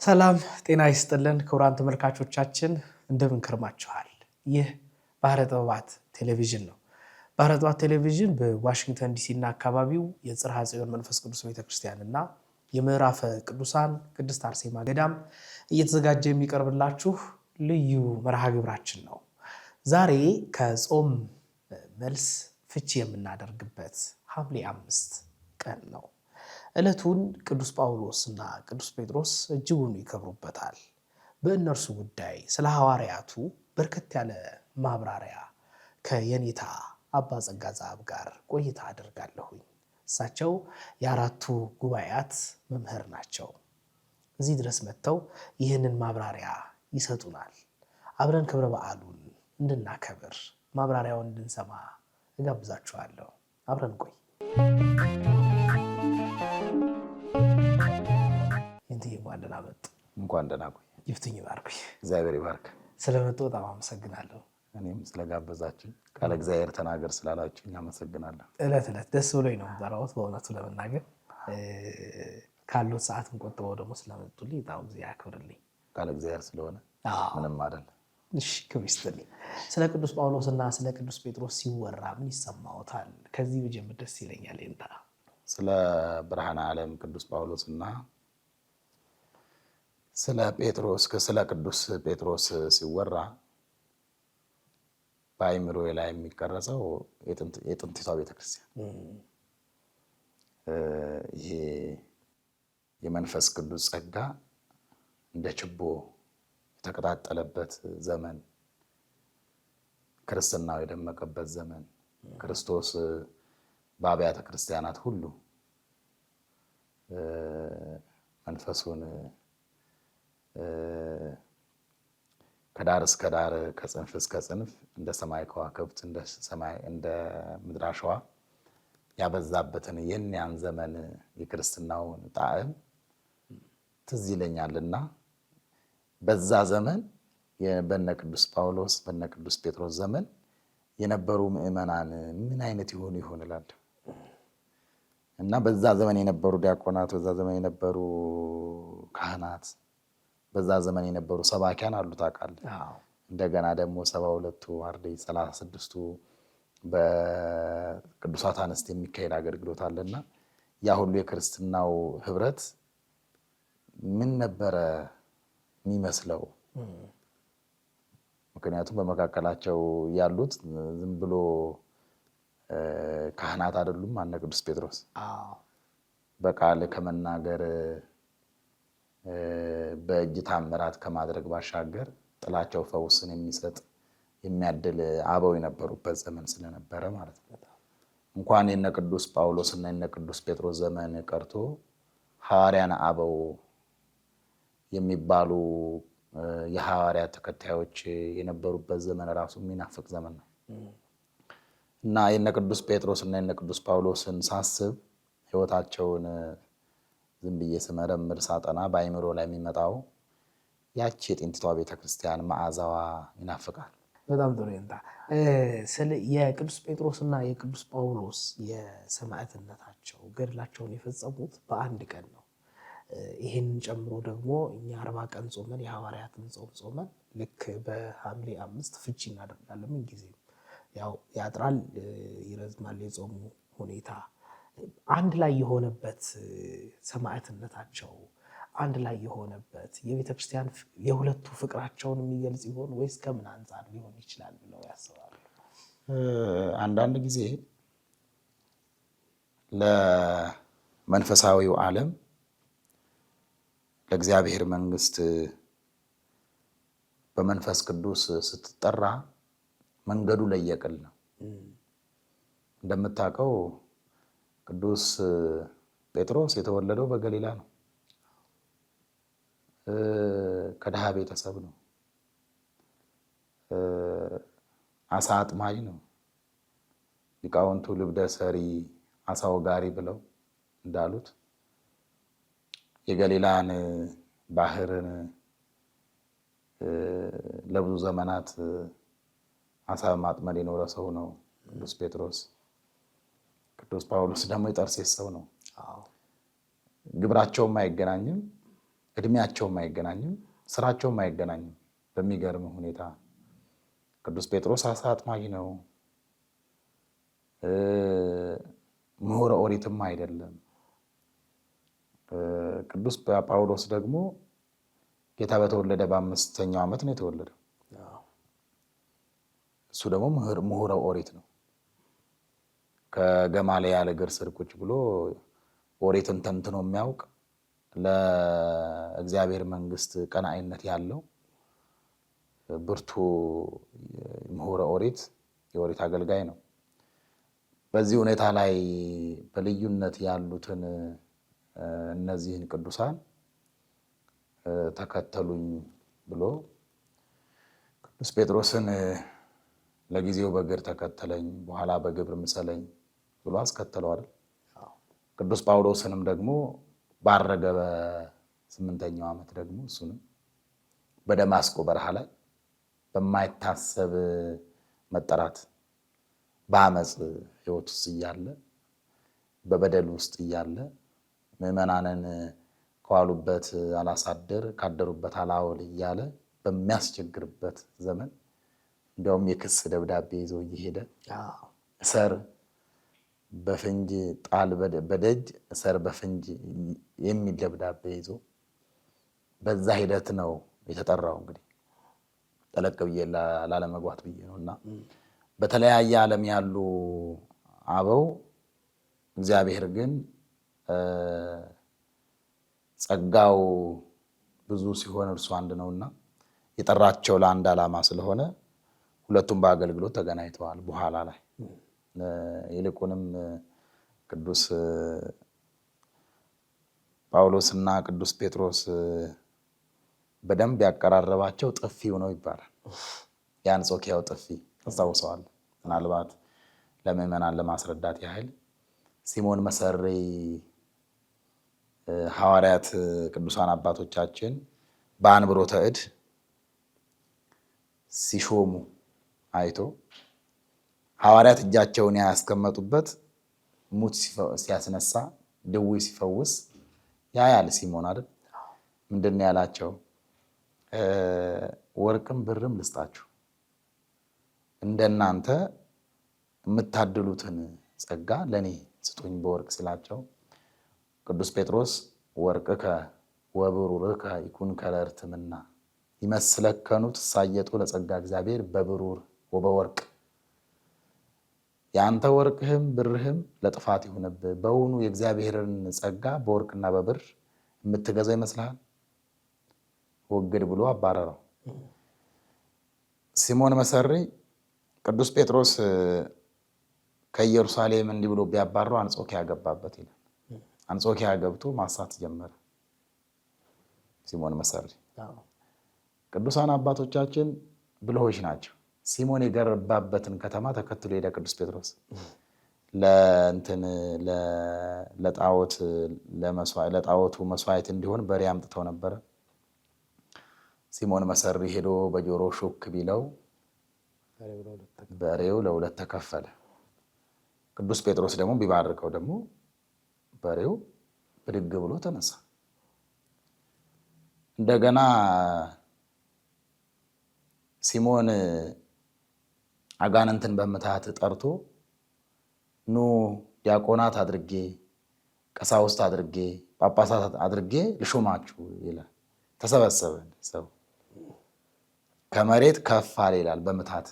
ሰላም ጤና ይስጥልን ክቡራን ተመልካቾቻችን እንደምን ከርማችኋል? ይህ ባህረ ጥበባት ቴሌቪዥን ነው። ባህረ ጥበባት ቴሌቪዥን በዋሽንግተን ዲሲ እና አካባቢው የጽርሐ ጽዮን መንፈስ ቅዱስ ቤተክርስቲያንና የምዕራፈ ቅዱሳን ቅድስት አርሴማ ገዳም እየተዘጋጀ የሚቀርብላችሁ ልዩ መርሃ ግብራችን ነው። ዛሬ ከጾም መልስ ፍቺ የምናደርግበት ሐምሌ 5 ቀን ነው። ዕለቱን ቅዱስ ጳውሎስ እና ቅዱስ ጴጥሮስ እጅጉን ይከብሩበታል። በእነርሱ ጉዳይ ስለ ሐዋርያቱ በርከት ያለ ማብራሪያ ከየኔታ አባ ጸጋ ዘአብ ጋር ቆይታ አደርጋለሁኝ። እሳቸው የአራቱ ጉባኤያት መምህር ናቸው። እዚህ ድረስ መጥተው ይህንን ማብራሪያ ይሰጡናል። አብረን ክብረ በዓሉን እንድናከብር ማብራሪያውን እንድንሰማ እጋብዛችኋለሁ። አብረን ቆይ። እንኳን ደህና ቆይ። ይፍትኝ ባርኩኝ። እግዚአብሔር ይባርክ። ስለመጡ በጣም አመሰግናለሁ። እኔም ስለጋበዛችሁ ቃለ እግዚአብሔር ተናገር ስላላችሁ አመሰግናለሁ። ዕለት ደስ ብሎኝ ነው የምጠራዎት። በእውነቱ ለመናገር ካሉት ሰዓትም ቆጥበው ደግሞ ስለመጡልኝ በጣም ጊዜ ያክብርልኝ። ቃለ እግዚአብሔር ስለሆነ ምንም አይደለም። እሺ ክብር ይስጥልኝ። ስለ ቅዱስ ጳውሎስና ስለ ቅዱስ ጴጥሮስ ሲወራ ምን ይሰማዎታል? ከዚህ ብጀምር ደስ ይለኛል። ስለ ብርሃነ ዓለም ቅዱስ ጳውሎስና ስለ ቅዱስ ጴጥሮስ ሲወራ በአይምሮ ላይ የሚቀረጸው የጥንቲቷ ቤተክርስቲያን ይሄ የመንፈስ ቅዱስ ጸጋ እንደ ችቦ የተቀጣጠለበት ዘመን፣ ክርስትናው የደመቀበት ዘመን፣ ክርስቶስ በአብያተ ክርስቲያናት ሁሉ መንፈሱን ከዳር እስከ ዳር ከጽንፍ እስከ ጽንፍ እንደ ሰማይ ከዋክብት እንደ ምድር አሸዋ ያበዛበትን የኒያን ዘመን የክርስትናውን ጣዕም ትዝ ይለኛልና በዛ ዘመን በነ ቅዱስ ጳውሎስ በነ ቅዱስ ጴጥሮስ ዘመን የነበሩ ምዕመናን ምን አይነት ይሆን እላለሁ። እና በዛ ዘመን የነበሩ ዲያቆናት፣ በዛ ዘመን የነበሩ ካህናት፣ በዛ ዘመን የነበሩ ሰባኪያን አሉ ታውቃለህ። እንደገና ደግሞ 72ቱ አርድእት 36ቱ በቅዱሳት አንስት የሚካሄድ አገልግሎት አለና ያ ሁሉ የክርስትናው ህብረት ምን ነበረ የሚመስለው? ምክንያቱም በመካከላቸው ያሉት ዝም ብሎ ካህናት አይደሉም። አነ ቅዱስ ጴጥሮስ በቃል ከመናገር በእጅ ታምራት ከማድረግ ባሻገር ጥላቸው ፈውስን የሚሰጥ የሚያድል አበው የነበሩበት ዘመን ስለነበረ ማለት ነው። እንኳን የነ ቅዱስ ጳውሎስ እና የነ ቅዱስ ጴጥሮስ ዘመን ቀርቶ ሐዋርያነ አበው የሚባሉ የሐዋርያት ተከታዮች የነበሩበት ዘመን ራሱ የሚናፍቅ ዘመን ነው እና የነ ቅዱስ ጴጥሮስ እና የነ ቅዱስ ጳውሎስን ሳስብ ህይወታቸውን ዝም ብዬ ስመረምር ሳጠና በአይምሮ ላይ የሚመጣው ያቺ የጥንቲቷ ቤተክርስቲያን መዓዛዋ ይናፍቃል። በጣም ጥሩ ይንታ። ስለ የቅዱስ ጴጥሮስና የቅዱስ ጳውሎስ የሰማዕትነታቸው ገድላቸውን የፈጸሙት በአንድ ቀን ነው። ይህንን ጨምሮ ደግሞ እኛ 40 ቀን ጾመን የሐዋርያትን ጾም ጾመን ልክ በሐምሌ 5 ፍቺ እናደርጋለን። ምን ጊዜ ያው ያጥራል ይረዝማል የጾሙ ሁኔታ አንድ ላይ የሆነበት ሰማዕትነታቸው አንድ ላይ የሆነበት የቤተክርስቲያን የሁለቱ ፍቅራቸውን የሚገልጽ ይሆን ወይስ ከምን አንፃር ሊሆን ይችላል ብለው ያስባሉ? አንዳንድ ጊዜ ለመንፈሳዊው ዓለም ለእግዚአብሔር መንግስት በመንፈስ ቅዱስ ስትጠራ መንገዱ ለየቅል ነው። እንደምታውቀው ቅዱስ ጴጥሮስ የተወለደው በገሊላ ነው። ከድሃ ቤተሰብ ነው። አሳ አጥማጅ ነው። ሊቃውንቱ ልብደ ሰሪ አሳ ወጋሪ ብለው እንዳሉት የገሊላን ባህርን ለብዙ ዘመናት አሳ ማጥመድ የኖረ ሰው ነው ቅዱስ ጴጥሮስ። ቅዱስ ጳውሎስ ደግሞ የጠርሴስ ሰው ነው። ግብራቸውም አይገናኝም፣ እድሜያቸውም አይገናኝም፣ ስራቸውም አይገናኝም። በሚገርም ሁኔታ ቅዱስ ጴጥሮስ አሳ አጥማጅ ነው። ምሁረ ኦሪትም አይደለም። ቅዱስ ጳውሎስ ደግሞ ጌታ በተወለደ በ5ኛው ዓመት ነው የተወለደው። እሱ ደግሞ ምሁረ ኦሪት ነው። ከገማልያል እግር ስር ቁጭ ብሎ ኦሪትን ተንትኖ የሚያውቅ ለእግዚአብሔር መንግስት ቀናኢነት ያለው ብርቱ ምሁረ ኦሪት የኦሪት አገልጋይ ነው። በዚህ ሁኔታ ላይ በልዩነት ያሉትን እነዚህን ቅዱሳን ተከተሉኝ ብሎ ቅዱስ ጴጥሮስን ለጊዜው በእግር ተከተለኝ፣ በኋላ በግብር ምሰለኝ ብሎ አስከተለው አይደል? ቅዱስ ጳውሎስንም ደግሞ ባረገ በ8ኛው ዓመት ደግሞ እሱንም በደማስቆ በረሃ ላይ በማይታሰብ መጠራት በአመፅ ህይወት ውስጥ እያለ በበደል ውስጥ እያለ ምዕመናንን ከዋሉበት አላሳደር ካደሩበት አላውል እያለ በሚያስቸግርበት ዘመን እንዲያውም የክስ ደብዳቤ ይዞ እየሄደ እሰር በፍንጅ ጣል በደጅ እሰር በፍንጅ የሚል ደብዳቤ ይዞ በዛ ሂደት ነው የተጠራው። እንግዲህ ጠለቅ ብዬ ላለመግባት ብዬ ነው። እና በተለያየ ዓለም ያሉ አበው እግዚአብሔር ግን ጸጋው ብዙ ሲሆን እርሱ አንድ ነውና የጠራቸው ለአንድ ዓላማ ስለሆነ ሁለቱም በአገልግሎት ተገናኝተዋል። በኋላ ላይ ይልቁንም ቅዱስ ጳውሎስና ቅዱስ ጴጥሮስ በደንብ ያቀራረባቸው ጥፊው ነው ይባላል። የአንጾኪያው ጥፊ ታስታውሰዋል። ምናልባት ለምዕመናን ለማስረዳት ያህል ሲሞን መሰሪ ሐዋርያት ቅዱሳን አባቶቻችን በአንብሮተ እድ ሲሾሙ አይቶ ሐዋርያት እጃቸውን ያስቀመጡበት ሙት ሲያስነሳ ድዊ ሲፈውስ ያያል ሲሞን አይደል? ምንድን ነው ያላቸው? ወርቅም ብርም ልስጣችሁ እንደናንተ የምታድሉትን ጸጋ ለኔ ስጡኝ በወርቅ ሲላቸው ቅዱስ ጴጥሮስ ወርቅከ ወብሩርከ ይኩን ከለርትምና ይመስለከኑ ትሳየጡ ለጸጋ እግዚአብሔር በብሩር ወበወርቅ ያንተ ወርቅህም ብርህም ለጥፋት ይሁንብህ። በውኑ የእግዚአብሔርን ጸጋ በወርቅና በብር የምትገዛው ይመስልሃል? ወግድ ብሎ አባረረው። ሲሞን መሰሪ ቅዱስ ጴጥሮስ ከኢየሩሳሌም እንዲህ ብሎ ቢያባረው አንጾኪያ ገባበት ይላል። አንጾኪያ ገብቶ ማሳት ጀመረ ሲሞን መሰሪ። ቅዱሳን አባቶቻችን ብልሆች ናቸው። ሲሞን የገባበትን ከተማ ተከትሎ ሄደ ቅዱስ ጴጥሮስ ለጣዖቱ መስዋዕት እንዲሆን በሬ አምጥተው ነበረ። ሲሞን መሰሪ ሄዶ በጆሮ ሹክ ቢለው በሬው ለሁለት ተከፈለ። ቅዱስ ጴጥሮስ ደግሞ ቢባርከው ደግሞ በሬው ብድግ ብሎ ተነሳ። እንደገና ሲሞን አጋንንትን በምትሃት ጠርቶ ኑ ዲያቆናት አድርጌ ቀሳውስት አድርጌ ጳጳሳት አድርጌ ልሾማችሁ ይላል። ተሰበሰበ ሰው ከመሬት ከፍ አለ ይላል በምትሃት።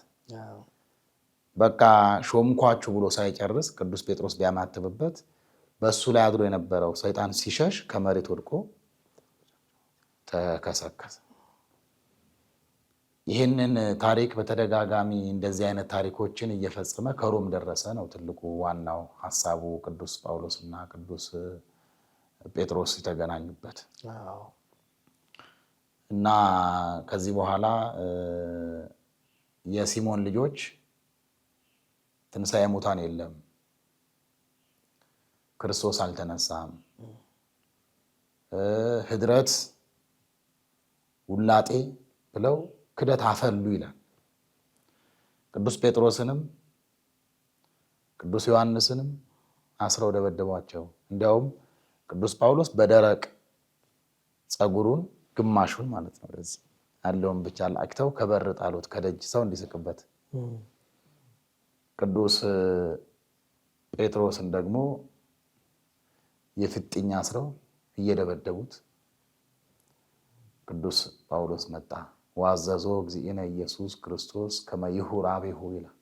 በቃ ሾምኳችሁ ብሎ ሳይጨርስ ቅዱስ ጴጥሮስ ቢያማትብበት በሱ ላይ አድሮ የነበረው ሰይጣን ሲሸሽ ከመሬት ወድቆ ተከሰከሰ። ይህንን ታሪክ በተደጋጋሚ እንደዚህ አይነት ታሪኮችን እየፈጸመ ከሮም ደረሰ ነው ትልቁ ዋናው ሐሳቡ። ቅዱስ ጳውሎስና ቅዱስ ጴጥሮስ የተገናኙበት እና ከዚህ በኋላ የሲሞን ልጆች ትንሣኤ ሙታን የለም፣ ክርስቶስ አልተነሳም፣ ህድረት ውላጤ ብለው ክደት አፈሉ ይላል። ቅዱስ ጴጥሮስንም ቅዱስ ዮሐንስንም አስረው ደበደቧቸው። እንዲያውም ቅዱስ ጳውሎስ በደረቅ ጸጉሩን ግማሹን ማለት ነው ለዚህ ያለውን ብቻ ላክተው ከበር ጣሉት ከደጅ ሰው እንዲስቅበት። ቅዱስ ጴጥሮስን ደግሞ የፍጥኝ አስረው እየደበደቡት ቅዱስ ጳውሎስ መጣ። ዋዘዞ እግዚእነ ኢየሱስ ክርስቶስ ከመ ይሁር አቤሁ ይላል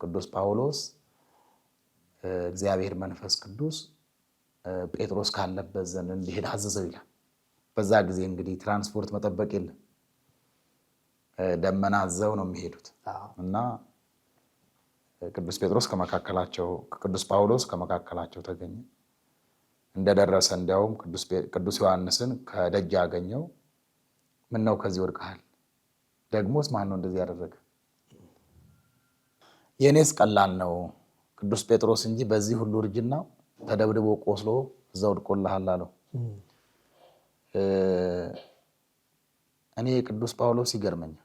ቅዱስ ጳውሎስ። እግዚአብሔር መንፈስ ቅዱስ ጴጥሮስ ካለበት ዘንድ እንዲሄድ አዘዘው ይላል። በዛ ጊዜ እንግዲህ ትራንስፖርት መጠበቅ የለም፣ ደመና አዘው ነው የሚሄዱት እና ቅዱስ ጴጥሮስ ከመካከላቸው ቅዱስ ጳውሎስ ከመካከላቸው ተገኘ። እንደደረሰ እንዲያውም ቅዱስ ዮሐንስን ከደጅ አገኘው። ምን ነው ከዚህ ወድቀሃል? ደግሞስ ማን ነው እንደዚህ ያደረገ? የኔስ ቀላል ነው ቅዱስ ጴጥሮስ እንጂ በዚህ ሁሉ እርጅና ተደብድቦ ቆስሎ እዛው ወድቆልሃል አለው። እኔ ቅዱስ ጳውሎስ ይገርመኛል።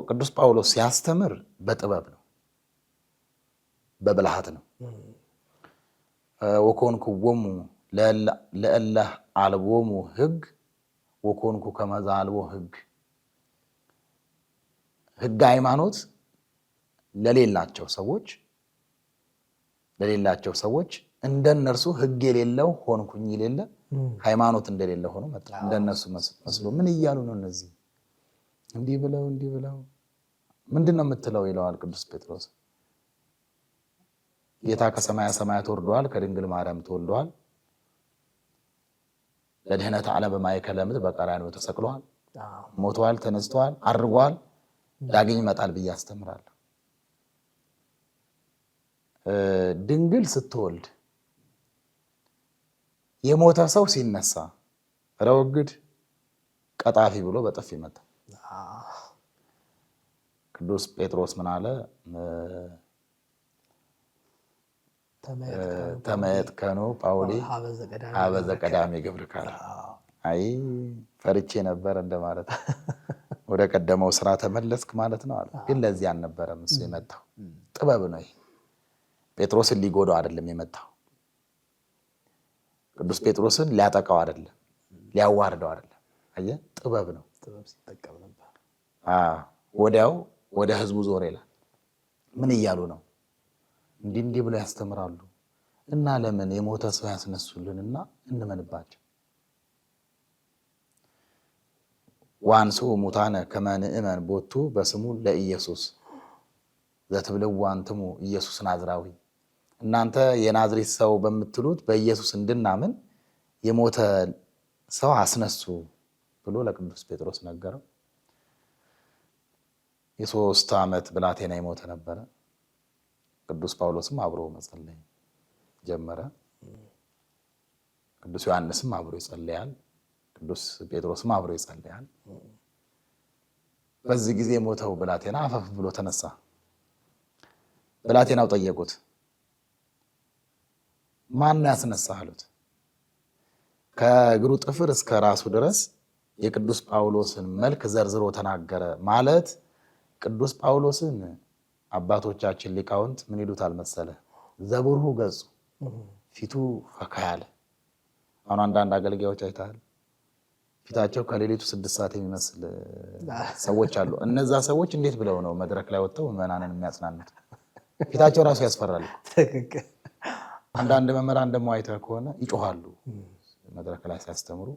ቅዱስ ጳውሎስ ሲያስተምር በጥበብ ነው፣ በብልሃት ነው። ወኮንኩዎሙ ለእለ አልቦሙ ሕግ ወኮንኩ ከመዛ አልቦ ሕግ። ሕግ ሃይማኖት ለሌላቸው ሰዎች እንደነርሱ ሕግ የሌለው ሆንኩኝ የሌለ ሃይማኖት እንደሌለ ሆኖ መጣ። እንደነሱ መስሎ ምን እያሉ ነው እነዚህ? እንዲህ ብለው ምንድን ነው የምትለው ይለዋል ቅዱስ ጴጥሮስ። ጌታ ከሰማያ ሰማያት ወርዷል፣ ከድንግል ማርያም ተወልዷል፣ ለድህነት ዓለም በማእከለ ምድር በቀራንዮ ተሰቅሏል፣ ሞቷል፣ ተነስቷል፣ አርጓል፣ ዳግም ይመጣል ብዬ አስተምራለሁ። ድንግል ስትወልድ የሞተ ሰው ሲነሳ ረወግድ ቀጣፊ ብሎ በጥፊ መታ። ቅዱስ ጴጥሮስ ምን አለ? ተመየጥከኑ ጳውሊ ሀበዘ ቀዳሜ ግብርከ። አይ ፈርቼ ነበር እንደማለት ወደ ቀደመው ስራ ተመለስክ ማለት ነው አለ። ግን ለዚህ አልነበረም እሱ የመጣው፣ ጥበብ ነው ይሄ። ጴጥሮስን ሊጎዳው አይደለም የመጣው። ቅዱስ ጴጥሮስን ሊያጠቃው አይደለም፣ ሊያዋርደው አይደለም። አየህ፣ ጥበብ ነው። ወዲያው ወደ ህዝቡ ዞር ይላል። ምን እያሉ ነው? እንዲህ ብለው ያስተምራሉ እና ለምን የሞተ ሰው ያስነሱልንና እንመንባቸው። ዋንሱ ሙታነ ከመ ንእመን ቦቱ በስሙ ለኢየሱስ ዘትብልው አንትሙ ኢየሱስ ናዝራዊ። እናንተ የናዝሬት ሰው በምትሉት በኢየሱስ እንድናምን የሞተ ሰው አስነሱ ብሎ ለቅዱስ ጴጥሮስ ነገረው። የ3 ዓመት ብላቴና የሞተ ነበረ። ቅዱስ ጳውሎስም አብሮ መጸለይ ጀመረ። ቅዱስ ዮሐንስም አብሮ ይጸልያል። ቅዱስ ጴጥሮስም አብሮ ይጸልያል። በዚህ ጊዜ ሞተው ብላቴና አፈፍ ብሎ ተነሳ። ብላቴናው ጠየቁት፣ ማን ያስነሳህ አሉት። ከእግሩ ጥፍር እስከ ራሱ ድረስ የቅዱስ ጳውሎስን መልክ ዘርዝሮ ተናገረ። ማለት ቅዱስ ጳውሎስን አባቶቻችን ሊቃውንት ምን ይሉታል መሰለ? ዘብሩህ ገጹ፣ ፊቱ ፈካ ያለ። አሁን አንዳንድ አገልጋዮች አይተሃል፣ ፊታቸው ከሌሊቱ 6 ሰዓት የሚመስል ሰዎች አሉ። እነዛ ሰዎች እንዴት ብለው ነው መድረክ ላይ ወጥተው ምዕመናንን የሚያጽናኑት? ፊታቸው ራሱ ያስፈራል። አንዳንድ መምህራን ደግሞ አይተህ ከሆነ ይጮሃሉ መድረክ ላይ ሲያስተምሩ።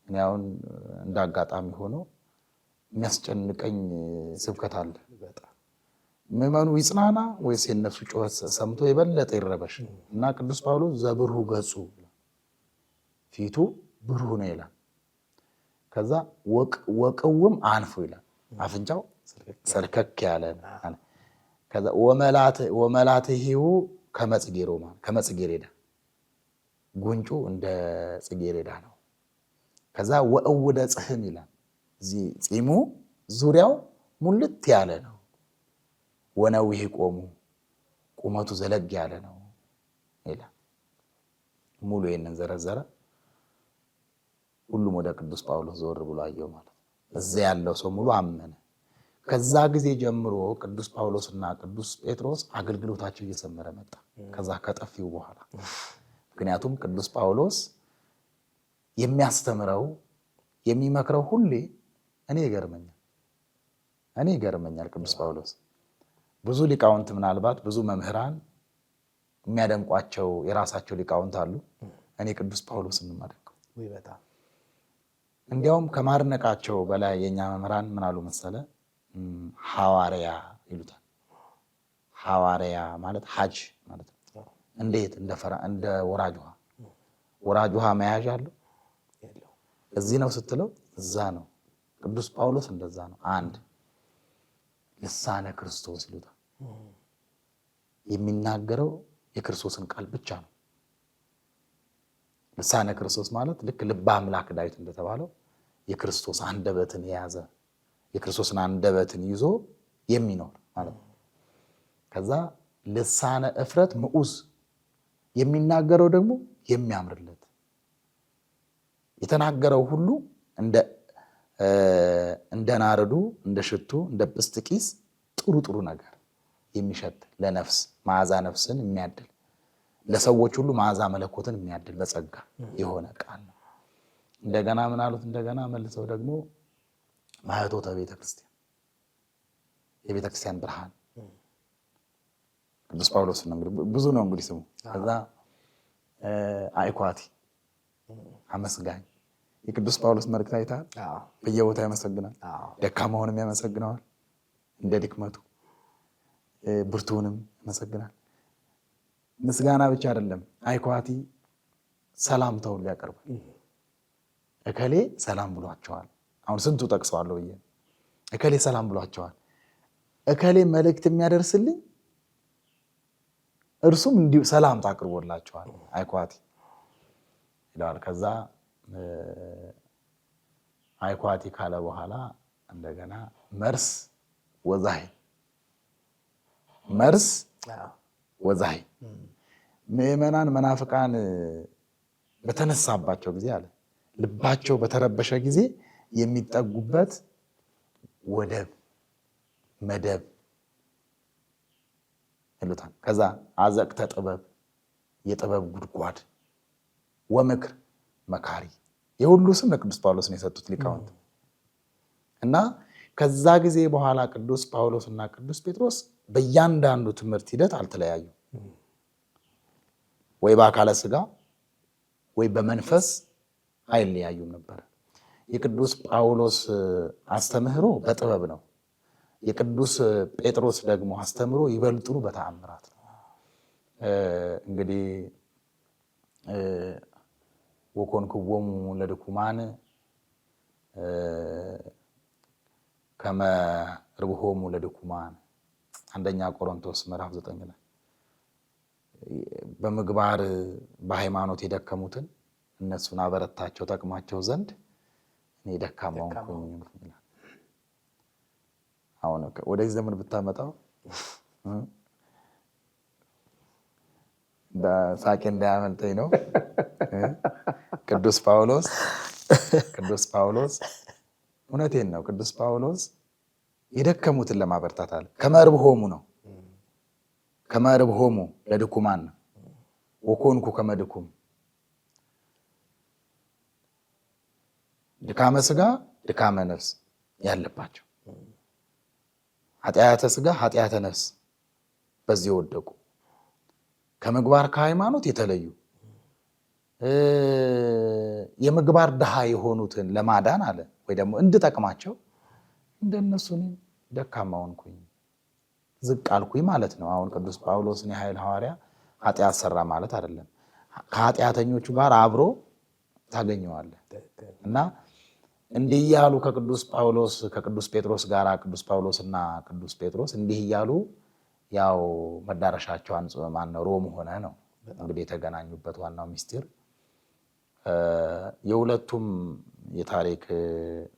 እኔ አሁን እንደ አጋጣሚ ሆኖ የሚያስጨንቀኝ ስብከት አለ። ምዕመኑ ይጽናና ወይስ የነሱ ጩኸት ሰምቶ የበለጠ ይረበሽ? እና ቅዱስ ጳውሎስ ዘብሩህ ገጹ፣ ፊቱ ብሩህ ነው ይላል። ከዛ ወቅውም አንፉ ይላል፣ አፍንጫው ሰርከክ ያለ። ከዛ ወመላትሂው ከመጽጌረዳ፣ ጉንጩ እንደ ጽጌረዳ ነው። ከዛ ወእውደ ጽሕም ይላል፣ እዚህ ጺሙ ዙሪያው ሙልት ያለ ነው። ወነዊህ ቆሙ፣ ቁመቱ ዘለግ ያለ ነው ይላል። ሙሉ ይሄንን ዘረዘረ። ሁሉም ወደ ቅዱስ ጳውሎስ ዞር ብሎ አየው ማለት ነው። እዚያ ያለው ሰው ሙሉ አመነ። ከዛ ጊዜ ጀምሮ ቅዱስ ጳውሎስና ቅዱስ ጴጥሮስ አገልግሎታቸው እየሰመረ መጣ። ከዛ ከጠፊው በኋላ ምክንያቱም ቅዱስ ጳውሎስ የሚያስተምረው የሚመክረው ሁሌ እኔ ይገርመኛል ቅዱስ ጳውሎስ። ብዙ ሊቃውንት ምናልባት ብዙ መምህራን የሚያደንቋቸው የራሳቸው ሊቃውንት አሉ። እኔ ቅዱስ ጳውሎስን የማደንቀው እንዲያውም ከማድነቃቸው በላይ የኛ መምህራን ምን አሉ መሰለ? ሐዋርያ ይሉታል። ሐዋርያ ማለት ሐጅ ማለት ነው። እንዴት እንደ ወራጅ ውሃ መያዣ አለው። እዚህ ነው ስትለው እዛ ነው። ቅዱስ ጳውሎስ እንደዛ ነው። አንድ ልሳነ ክርስቶስ ይሉታል። የሚናገረው የክርስቶስን ቃል ብቻ ነው። ልሳነ ክርስቶስ ማለት ልክ ልበ አምላክ ዳዊት እንደተባለው የክርስቶስ አንደበትን የያዘ የክርስቶስን አንደበትን ይዞ የሚኖር ማለት ነው። ከዛ ልሳነ እፍረት ምዑዝ የሚናገረው ደግሞ የሚያምርለት የተናገረው ሁሉ እንደ ናርዱ እንደ ሽቱ እንደ ጵስጥቂስ ጥሩ ነገር የሚሸት ለነፍስ መዓዛ ነፍስን የሚያድል ለሰዎች ሁሉ መዓዛ መለኮትን የሚያድል በጸጋ የሆነ ቃል ነው። እንደገና ምን አሉት? እንደገና መልሰው ደግሞ ማኅቶተ ቤተክርስቲያን የቤተክርስቲያን ብርሃን ቅዱስ ጳውሎስ ነው። እንግዲህ ብዙ ነው እንግዲህ ስሙ። ከዛ አይኳቲ አመስጋኝ የቅዱስ ጳውሎስ መልእክት አይተሃል? በየቦታ ያመሰግናል። ደካማውንም ያመሰግነዋል እንደ ድክመቱ፣ ብርቱውንም ያመሰግናል። ምስጋና ብቻ አይደለም፣ አይኳቲ ሰላምታውን ሊያቀርባል። እከሌ ሰላም ብሏቸዋል። አሁን ስንቱ ጠቅሰዋለሁ ብዬ እከሌ ሰላም ብሏቸዋል፣ እከሌ መልእክት የሚያደርስልኝ እርሱም እንዲሁ ሰላምታ አቅርቦላቸዋል አይኳቲ ይለዋል። ከዛ አይኳቲ ካለ በኋላ እንደገና መርስ ወዛይ ምዕመናን መናፍቃን በተነሳባቸው ጊዜ አለ ልባቸው በተረበሸ ጊዜ የሚጠጉበት መደብ ይሉታል። ከዛ አዘቅተ ጥበብ የጥበብ ጉድጓድ ወምክር መካሪ የሁሉ ስም ለቅዱስ ጳውሎስ ነው የሰጡት ሊቃውንት። እና ከዛ ጊዜ በኋላ ቅዱስ ጳውሎስ እና ቅዱስ ጴጥሮስ በእያንዳንዱ ትምህርት ሂደት አልተለያዩ። ወይ በአካለ ሥጋ ወይ በመንፈስ አይለያዩም ነበር። የቅዱስ ጳውሎስ አስተምህሮ በጥበብ ነው። የቅዱስ ጴጥሮስ ደግሞ አስተምህሮ ይበልጥኑ በተአምራት ነው። እንግዲህ ወኮንክዎሙ ለድኩማን ከመ ርብሆሙ ለድኩማን አንደኛ ቆሮንቶስ ምዕራፍ 9 ላይ በምግባር በሃይማኖት የደከሙትን እነሱን አበረታቸው ጠቅማቸው ዘንድ እኔ ደካማውን ሆኜ። አሁን ወደዚህ ዘመን ብታመጣው በሳቄ እንዳያመልጠኝ ነው። ቅዱስ ጳውሎስ እውነቴን ነው። ቅዱስ ጳውሎስ የደከሙትን ለማበርታት አለ። ከመርብሆሙ ነው። ከመርብሆሙ ለድኩማን ነው። ወኮንኩ ከመድኩም ድካመ ሥጋ ድካመ ነፍስ ያለባቸው ኃጢአተ ሥጋ ኃጢአተ ነፍስ በዚህ የወደቁ ከምግባር ከሃይማኖት የተለዩ የምግባር ድሃ የሆኑትን ለማዳን አለ ወይ ደግሞ እንድጠቅማቸው እንደነሱ ደካማ ሆንኩኝ ዝቅ አልኩኝ ማለት ነው። አሁን ቅዱስ ጳውሎስን የኃይል ሐዋርያ ኃጢአት ሰራ ማለት አይደለም። ከኃጢአተኞቹ ጋር አብሮ ታገኘዋለህ። እና እንዲህ እያሉ ከቅዱስ ጴጥሮስ ጋር ቅዱስ ጳውሎስና ቅዱስ ጴጥሮስ እንዲህ እያሉ ያው መዳረሻቸው ሮም ሆነ ነው እንግዲህ የተገናኙበት ዋናው ሚስጥር። የሁለቱም የታሪክ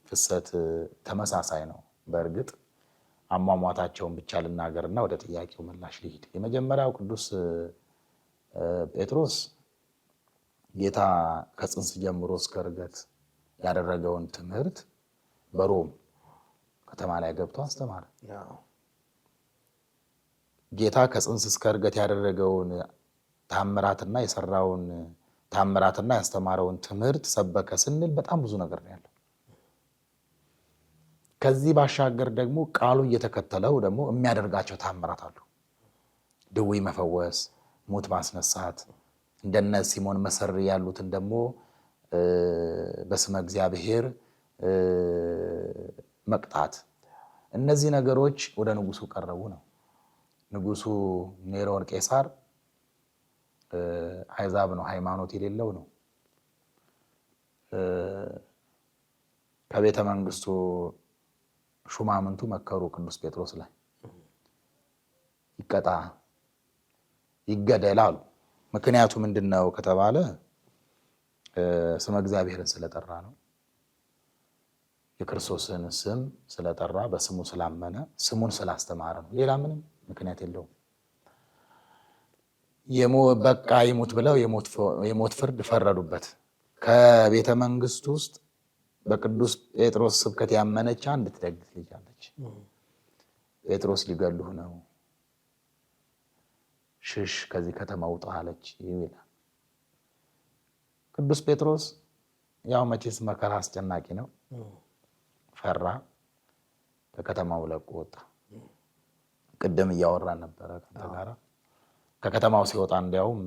ፍሰት ተመሳሳይ ነው። በእርግጥ አሟሟታቸውን ብቻ ልናገርና ወደ ጥያቄው ምላሽ ልሂድ። የመጀመሪያው ቅዱስ ጴጥሮስ ጌታ ከጽንስ ጀምሮ እስከ ዕርገት ያደረገውን ትምህርት በሮም ከተማ ላይ ገብቶ አስተማረ። ጌታ ከጽንስ እስከ ዕርገት ያደረገውን ታምራትና የሰራውን ታምራትና ያስተማረውን ትምህርት ሰበከ ስንል በጣም ብዙ ነገር ነው ያለው። ከዚህ ባሻገር ደግሞ ቃሉ እየተከተለው ደግሞ የሚያደርጋቸው ታምራት አሉ። ድውይ መፈወስ፣ ሙት ማስነሳት፣ እንደነ ሲሞን መሰሪ ያሉትን ደግሞ በስመ እግዚአብሔር መቅጣት። እነዚህ ነገሮች ወደ ንጉሱ ቀረቡ ነው። ንጉሱ ኔሮን ቄሳር አሕዛብ ነው፣ ሃይማኖት የሌለው ነው። ከቤተ መንግስቱ ሹማምንቱ መከሩ ቅዱስ ጴጥሮስ ላይ ይቀጣ ይገደል አሉ። ምክንያቱ ምንድነው ከተባለ ስመ እግዚአብሔርን ስለጠራ ነው። የክርስቶስን ስም ስለጠራ በስሙ ስላመነ ስሙን ስላስተማረ ነው። ሌላ ምንም ምክንያት የለውም። በቃ ይሙት ብለው የሞት ፍርድ ፈረዱበት። ከቤተ መንግስት ውስጥ በቅዱስ ጴጥሮስ ስብከት ያመነች አንድ ትደግፍ ልጅ አለች። ጴጥሮስ ሊገሉህ ነው፣ ሽሽ ከዚህ ከተማ ውጣ አለች ይላል። ቅዱስ ጴጥሮስ ያው መቼስ መከራ አስጨናቂ ነው፣ ፈራ፣ ከከተማው ለቆ ወጣ። ቅድም እያወራን ነበረ ከአንተ ጋር። ከከተማው ሲወጣ እንዲያውም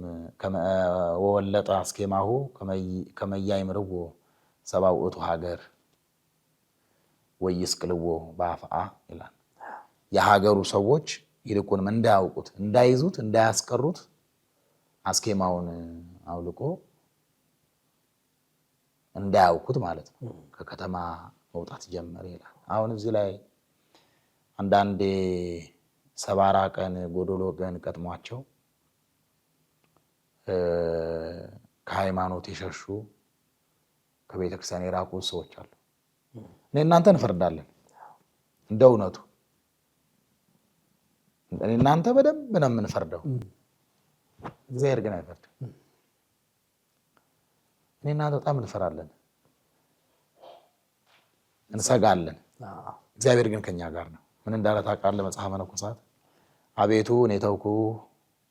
ወወለጠ አስኬማሁ ከመያይምርዎ ሰብአ ውእቱ ሀገር ወይስቅልዎ በአፍአ ይላል። የሀገሩ ሰዎች ይልቁንም እንዳያውቁት፣ እንዳይዙት፣ እንዳያስቀሩት አስኬማውን አውልቆ እንዳያውቁት ማለት ነው ከከተማ መውጣት ጀመረ ይላል። አሁን እዚህ ላይ አንዳንዴ ሰባራ ቀን ጎዶሎ ቀን ቀጥሟቸው ከሃይማኖት የሸሹ ከቤተ ክርስቲያን የራቁ ሰዎች አሉ። እኔ እናንተ እንፈርዳለን እንደ እውነቱ፣ እኔ እናንተ በደንብ ነው የምንፈርደው፣ እግዚአብሔር ግን አይፈርድም። እኔ እናንተ በጣም እንፈራለን፣ እንሰጋለን። እግዚአብሔር ግን ከኛ ጋር ነው። ምን እንዳለ ታውቃለህ? መጽሐፈ መነኮሳት አቤቱ እኔ ተውኩህ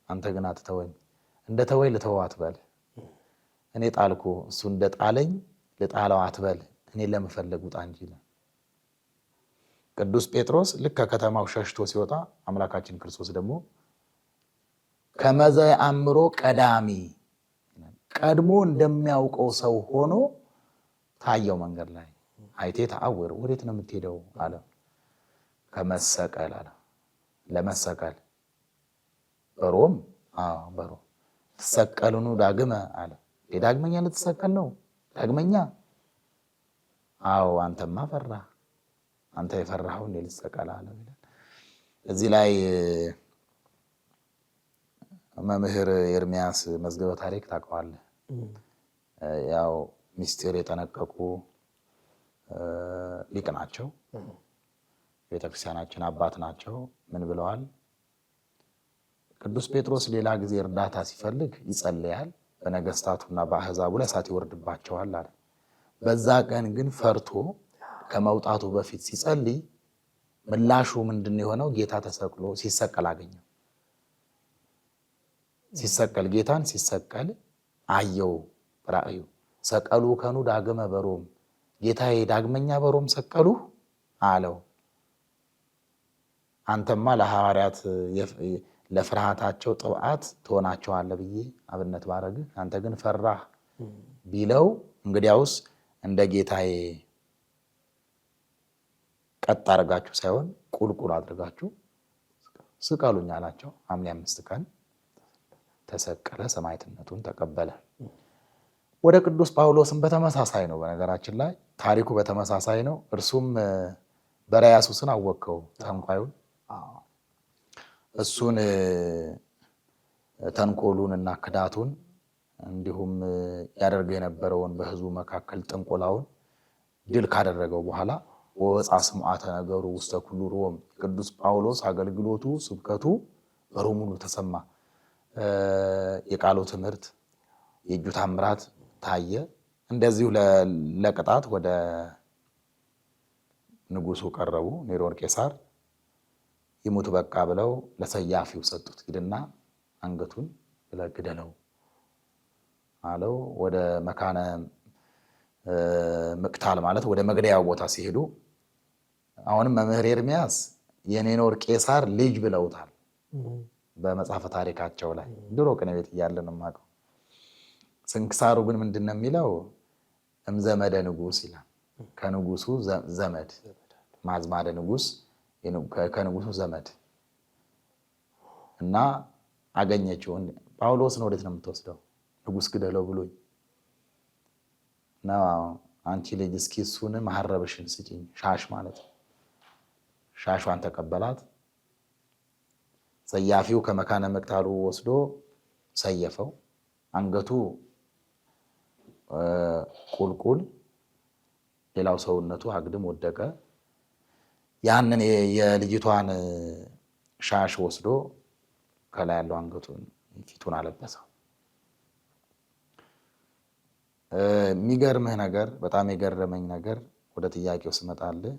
አንተ ግን አትተወኝ፣ እንደ ተወኝ ልተወው አትበል፣ እኔ ጣልኩ እሱ እንደ ጣለኝ ልጣለው አትበል፣ እኔ ለመፈለግ ውጣ እንጂ። ቅዱስ ጴጥሮስ ልክ ከከተማው ሸሽቶ ሲወጣ አምላካችን ክርስቶስ ደግሞ ከመዘ አእምሮ ቀዳሚ ቀድሞ እንደሚያውቀው ሰው ሆኖ ታየው። መንገድ ላይ አይቴ ተአውር፣ ወዴት ነው የምትሄደው አለ። ከመሰቀል አለ፣ ለመሰቀል በሮም በሮም ትሰቀሉኑ ዳግመ አለ። ዳግመኛ ልትሰቀል ነው? ዳግመኛ? አዎ አንተማ ፈራ፣ አንተ የፈራኸው እንዴ ልትሰቀል አለ። እዚህ ላይ መምህር ኤርሚያስ መዝገበ ታሪክ ታውቀዋለህ? ያው ሚስጥር የጠነቀቁ ሊቅ ናቸው፣ ቤተክርስቲያናችን አባት ናቸው። ምን ብለዋል? ቅዱስ ጴጥሮስ ሌላ ጊዜ እርዳታ ሲፈልግ ይጸልያል፣ በነገስታቱና በአሕዛቡ ላይ እሳት ይወርድባቸዋል አለ። በዛ ቀን ግን ፈርቶ ከመውጣቱ በፊት ሲጸልይ ምላሹ ምንድን የሆነው? ጌታ ተሰቅሎ ሲሰቀል አገኘው። ሲሰቀል ጌታን ሲሰቀል አየው ራእዩ። ሰቀሉ ከኑ ዳግመ በሮም፣ ጌታዬ ዳግመኛ በሮም ሰቀሉ አለው። አንተማ ለሐዋርያት ለፍርሃታቸው ጥብዓት ትሆናቸዋለህ ብዬ አብነት ባረግህ፣ አንተ ግን ፈራህ ቢለው፣ እንግዲያውስ እንደ ጌታዬ ቀጥ አድርጋችሁ ሳይሆን ቁልቁል አድርጋችሁ ስቀሉኝ አላቸው። ሐምሌ 5 ቀን ተሰቀለ፣ ሰማዕትነቱን ተቀበለ። ወደ ቅዱስ ጳውሎስም በተመሳሳይ ነው። በነገራችን ላይ ታሪኩ በተመሳሳይ ነው። እርሱም በርያሱስን አወቀው፣ ጠንቋዩን። እሱን ተንኮሉን እና ክዳቱን እንዲሁም ያደርገው የነበረውን በሕዝቡ መካከል ጥንቆላውን ድል ካደረገው በኋላ ወወፃ ስምዓተ ነገሩ ውስተ ኩሉ ሮም፣ ቅዱስ ጳውሎስ አገልግሎቱ ስብከቱ በሮም ሁሉ ተሰማ። የቃሉ ትምህርት የእጁ ታምራት ታየ። እንደዚሁ ለቅጣት ወደ ንጉሱ ቀረቡ። ኔሮን ቄሳር ይሙት በቃ ብለው ለሰያፊው ሰጡት። ሂድና አንገቱን ብለህ ግደለው አለው። ወደ መካነ ምቅታል ማለት ወደ መግደያው ቦታ ሲሄዱ አሁንም መምህር ኤርምያስ የኔኖር ቄሳር ልጅ ብለውታል በመጽሐፈ ታሪካቸው ላይ ድሮ ቅኔ ቤት እያለን የማውቀው። ስንክሳሩ ግን ምንድን ነው የሚለው? እምዘመደ ንጉሥ ይላል። ከንጉሱ ዘመድ ማዝማደ ንጉሥ ከንጉሱ ዘመድ እና አገኘችው። ጳውሎስን ወዴት ነው የምትወስደው? ንጉሥ ግደለው ብሎኝ ነው። አንቺ ልጅ እስኪ እሱን መሐረብሽን ስጪኝ፣ ሻሽ ማለት ነው። ሻሿን ተቀበላት። ሰያፊው ከመካነ መቅታሉ ወስዶ ሰየፈው። አንገቱ ቁልቁል፣ ሌላው ሰውነቱ አግድም ወደቀ። ያንን የልጅቷን ሻሽ ወስዶ ከላይ ያለው አንገቱን ፊቱን አለበሰው። የሚገርምህ ነገር፣ በጣም የገረመኝ ነገር ወደ ጥያቄው ስመጣልህ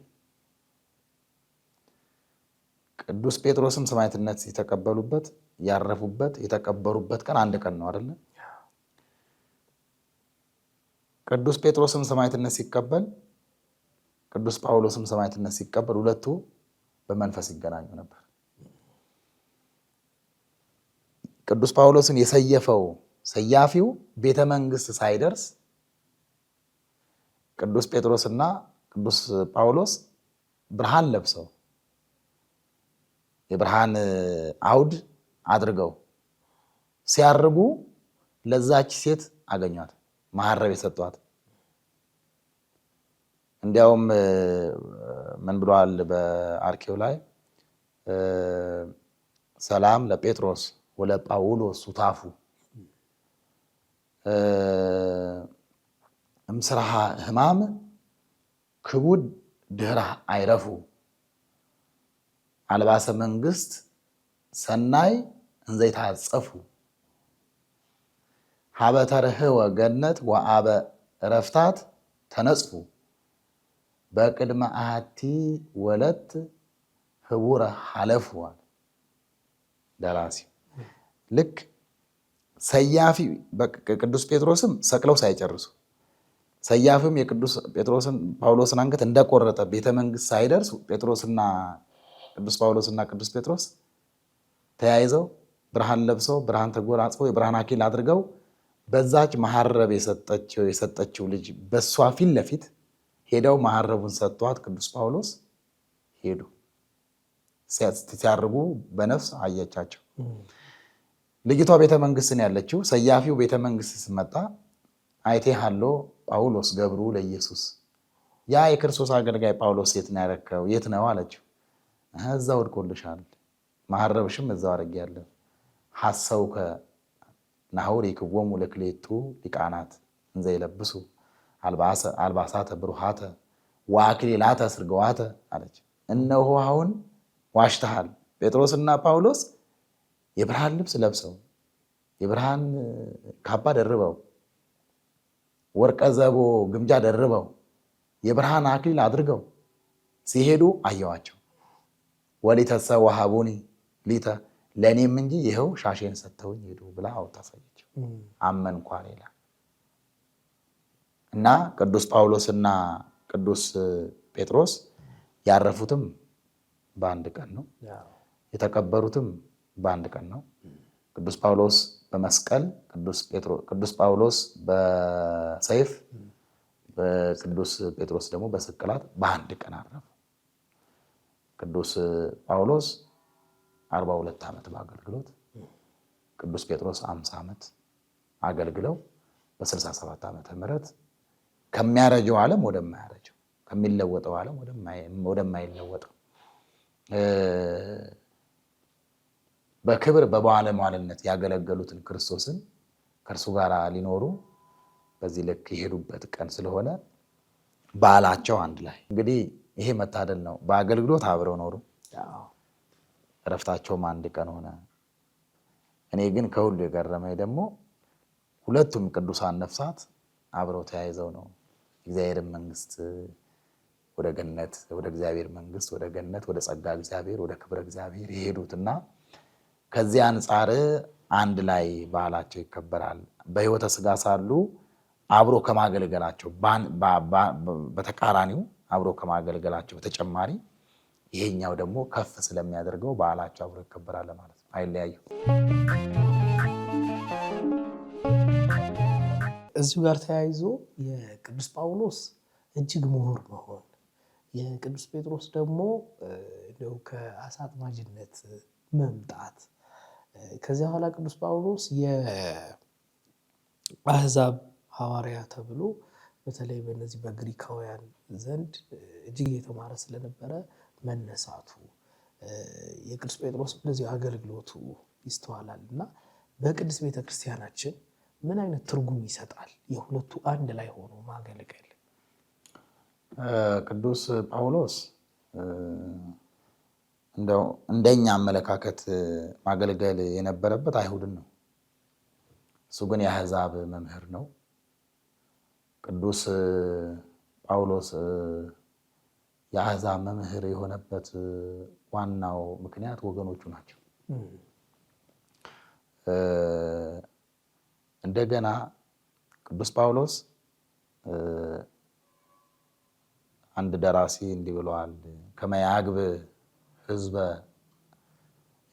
ቅዱስ ጴጥሮስም ሰማዕትነት የተቀበሉበት ያረፉበት የተቀበሩበት ቀን አንድ ቀን ነው አይደለ? ቅዱስ ጴጥሮስም ሰማዕትነት ሲቀበል ቅዱስ ጳውሎስም ሰማዕትነት ሲቀበል ሁለቱ በመንፈስ ይገናኙ ነበር። ቅዱስ ጳውሎስን የሰየፈው ሰያፊው ቤተ መንግስት ሳይደርስ ቅዱስ ጴጥሮስና ቅዱስ ጳውሎስ ብርሃን ለብሰው የብርሃን አውድ አድርገው ሲያርጉ ለዛች ሴት አገኟት፣ መሐረብ የሰጧት። እንዲያውም ምን ብለዋል በአርኬው ላይ? ሰላም ለጴጥሮስ ወለጳውሎስ ሱታፉ እምስራሃ ህማም ክቡድ ድህራ አይረፉ አልባሰ መንግስት ሰናይ እንዘይታጸፉ ሀበ ተርህወ ገነት ወአበ ረፍታት ተነጽፉ በቅድመ አሐቲ ወለት ህቡረ ሐለፉ። ደራሲ ልክ ሰያፊ ቅዱስ ጴጥሮስም ሰቅለው ሳይጨርሱ ሰያፊም የቅዱስ ጴጥሮስን ጳውሎስን አንገት እንደቆረጠ ቤተ መንግስት ሳይደርሱ ጴጥሮስና ቅዱስ ጳውሎስና ቅዱስ ጴጥሮስ ተያይዘው ብርሃን ለብሰው ብርሃን ተጎናጽፈው የብርሃን አክሊል አድርገው በዛች መሐረብ የሰጠችው ልጅ በሷ ፊት ለፊት ሄደው መሐረቡን ሰጥቷት ቅዱስ ጳውሎስ ሄዱ። ሲያርጉ በነፍስ አየቻቸው። ልጅቷ ቤተ መንግስትን ያለችው ሰያፊው ቤተ መንግስት ስመጣ አይቴ ሃሎ ጳውሎስ ገብሩ ለኢየሱስ፣ ያ የክርስቶስ አገልጋይ ጳውሎስ የት ነው ያረከው? የት ነው አለችው። እዛ ወድቆልሻል፣ መሐረብሽም እዛው አድርጌያለሁ። ሐሰውከ ናሁር ይክወሙ ለክሌቱ ሊቃናት እንዘ ይለብሱ አልባሳተ ብሩሃተ ወአክሊላተ ስርገዋተ አለች። እነሆ አሁን ዋሽተሃል። ጴጥሮስና ጳውሎስ የብርሃን ልብስ ለብሰው የብርሃን ካባ ደርበው ወርቀ ዘቦ ግምጃ ደርበው የብርሃን አክሊል አድርገው ሲሄዱ አየዋቸው። ወሊተሰ ወሀቡኒ ሊተ ለእኔም እንጂ ይኸው ሻሼን ሰጥተውኝ ሄዱ ብላ አወጣፈየችው። አመንኳ ሌላ እና ቅዱስ ጳውሎስና ቅዱስ ጴጥሮስ ያረፉትም በአንድ ቀን ነው፣ የተቀበሩትም በአንድ ቀን ነው። ቅዱስ ጳውሎስ በመስቀል ቅዱስ ጳውሎስ በሰይፍ ቅዱስ ጴጥሮስ ደግሞ በስቅላት በአንድ ቀን አረፉ። ቅዱስ ጳውሎስ 42 ዓመት በአገልግሎት ቅዱስ ጴጥሮስ 50 ዓመት አገልግለው በ67 ዓመተ ምህረት ከሚያረጀው ዓለም ወደማያረጀው ከሚለወጠው ዓለም ወደማይለወጠው በክብር በባለሟልነት ያገለገሉትን ክርስቶስን ከእርሱ ጋር ሊኖሩ በዚህ ልክ የሄዱበት ቀን ስለሆነ በዓላቸው አንድ ላይ። እንግዲህ ይሄ መታደል ነው። በአገልግሎት አብረው ኖሩ፣ እረፍታቸውም አንድ ቀን ሆነ። እኔ ግን ከሁሉ የገረመኝ ደግሞ ሁለቱም ቅዱሳን ነፍሳት አብረው ተያይዘው ነው እግዚአብሔርን መንግስት ወደ ገነት ወደ እግዚአብሔር መንግስት ወደ ገነት ወደ ጸጋ እግዚአብሔር ወደ ክብረ እግዚአብሔር የሄዱትና ከዚህ አንጻር አንድ ላይ ባህላቸው ይከበራል። በሕይወተ ሥጋ ሳሉ አብሮ ከማገልገላቸው በተቃራኒው አብሮ ከማገልገላቸው በተጨማሪ ይሄኛው ደግሞ ከፍ ስለሚያደርገው ባህላቸው አብሮ ይከበራል ማለት ነው። አይለያዩ። እዚሁ ጋር ተያይዞ የቅዱስ ጳውሎስ እጅግ ምሁር መሆን፣ የቅዱስ ጴጥሮስ ደግሞ እንደው ከአሳ አጥማጅነት መምጣት፣ ከዚያ በኋላ ቅዱስ ጳውሎስ የአሕዛብ ሐዋርያ ተብሎ በተለይ በእነዚህ በግሪካውያን ዘንድ እጅግ የተማረ ስለነበረ መነሳቱ፣ የቅዱስ ጴጥሮስ እንደዚሁ አገልግሎቱ ይስተዋላል እና በቅድስት ቤተክርስቲያናችን ምን አይነት ትርጉም ይሰጣል የሁለቱ አንድ ላይ ሆኖ ማገልገል? ቅዱስ ጳውሎስ እንደኛ አመለካከት ማገልገል የነበረበት አይሁድን ነው። እሱ ግን የአሕዛብ መምህር ነው። ቅዱስ ጳውሎስ የአሕዛብ መምህር የሆነበት ዋናው ምክንያት ወገኖቹ ናቸው። እንደገና ቅዱስ ጳውሎስ አንድ ደራሲ እንዲህ ብለዋል፣ ከመያግብ ሕዝበ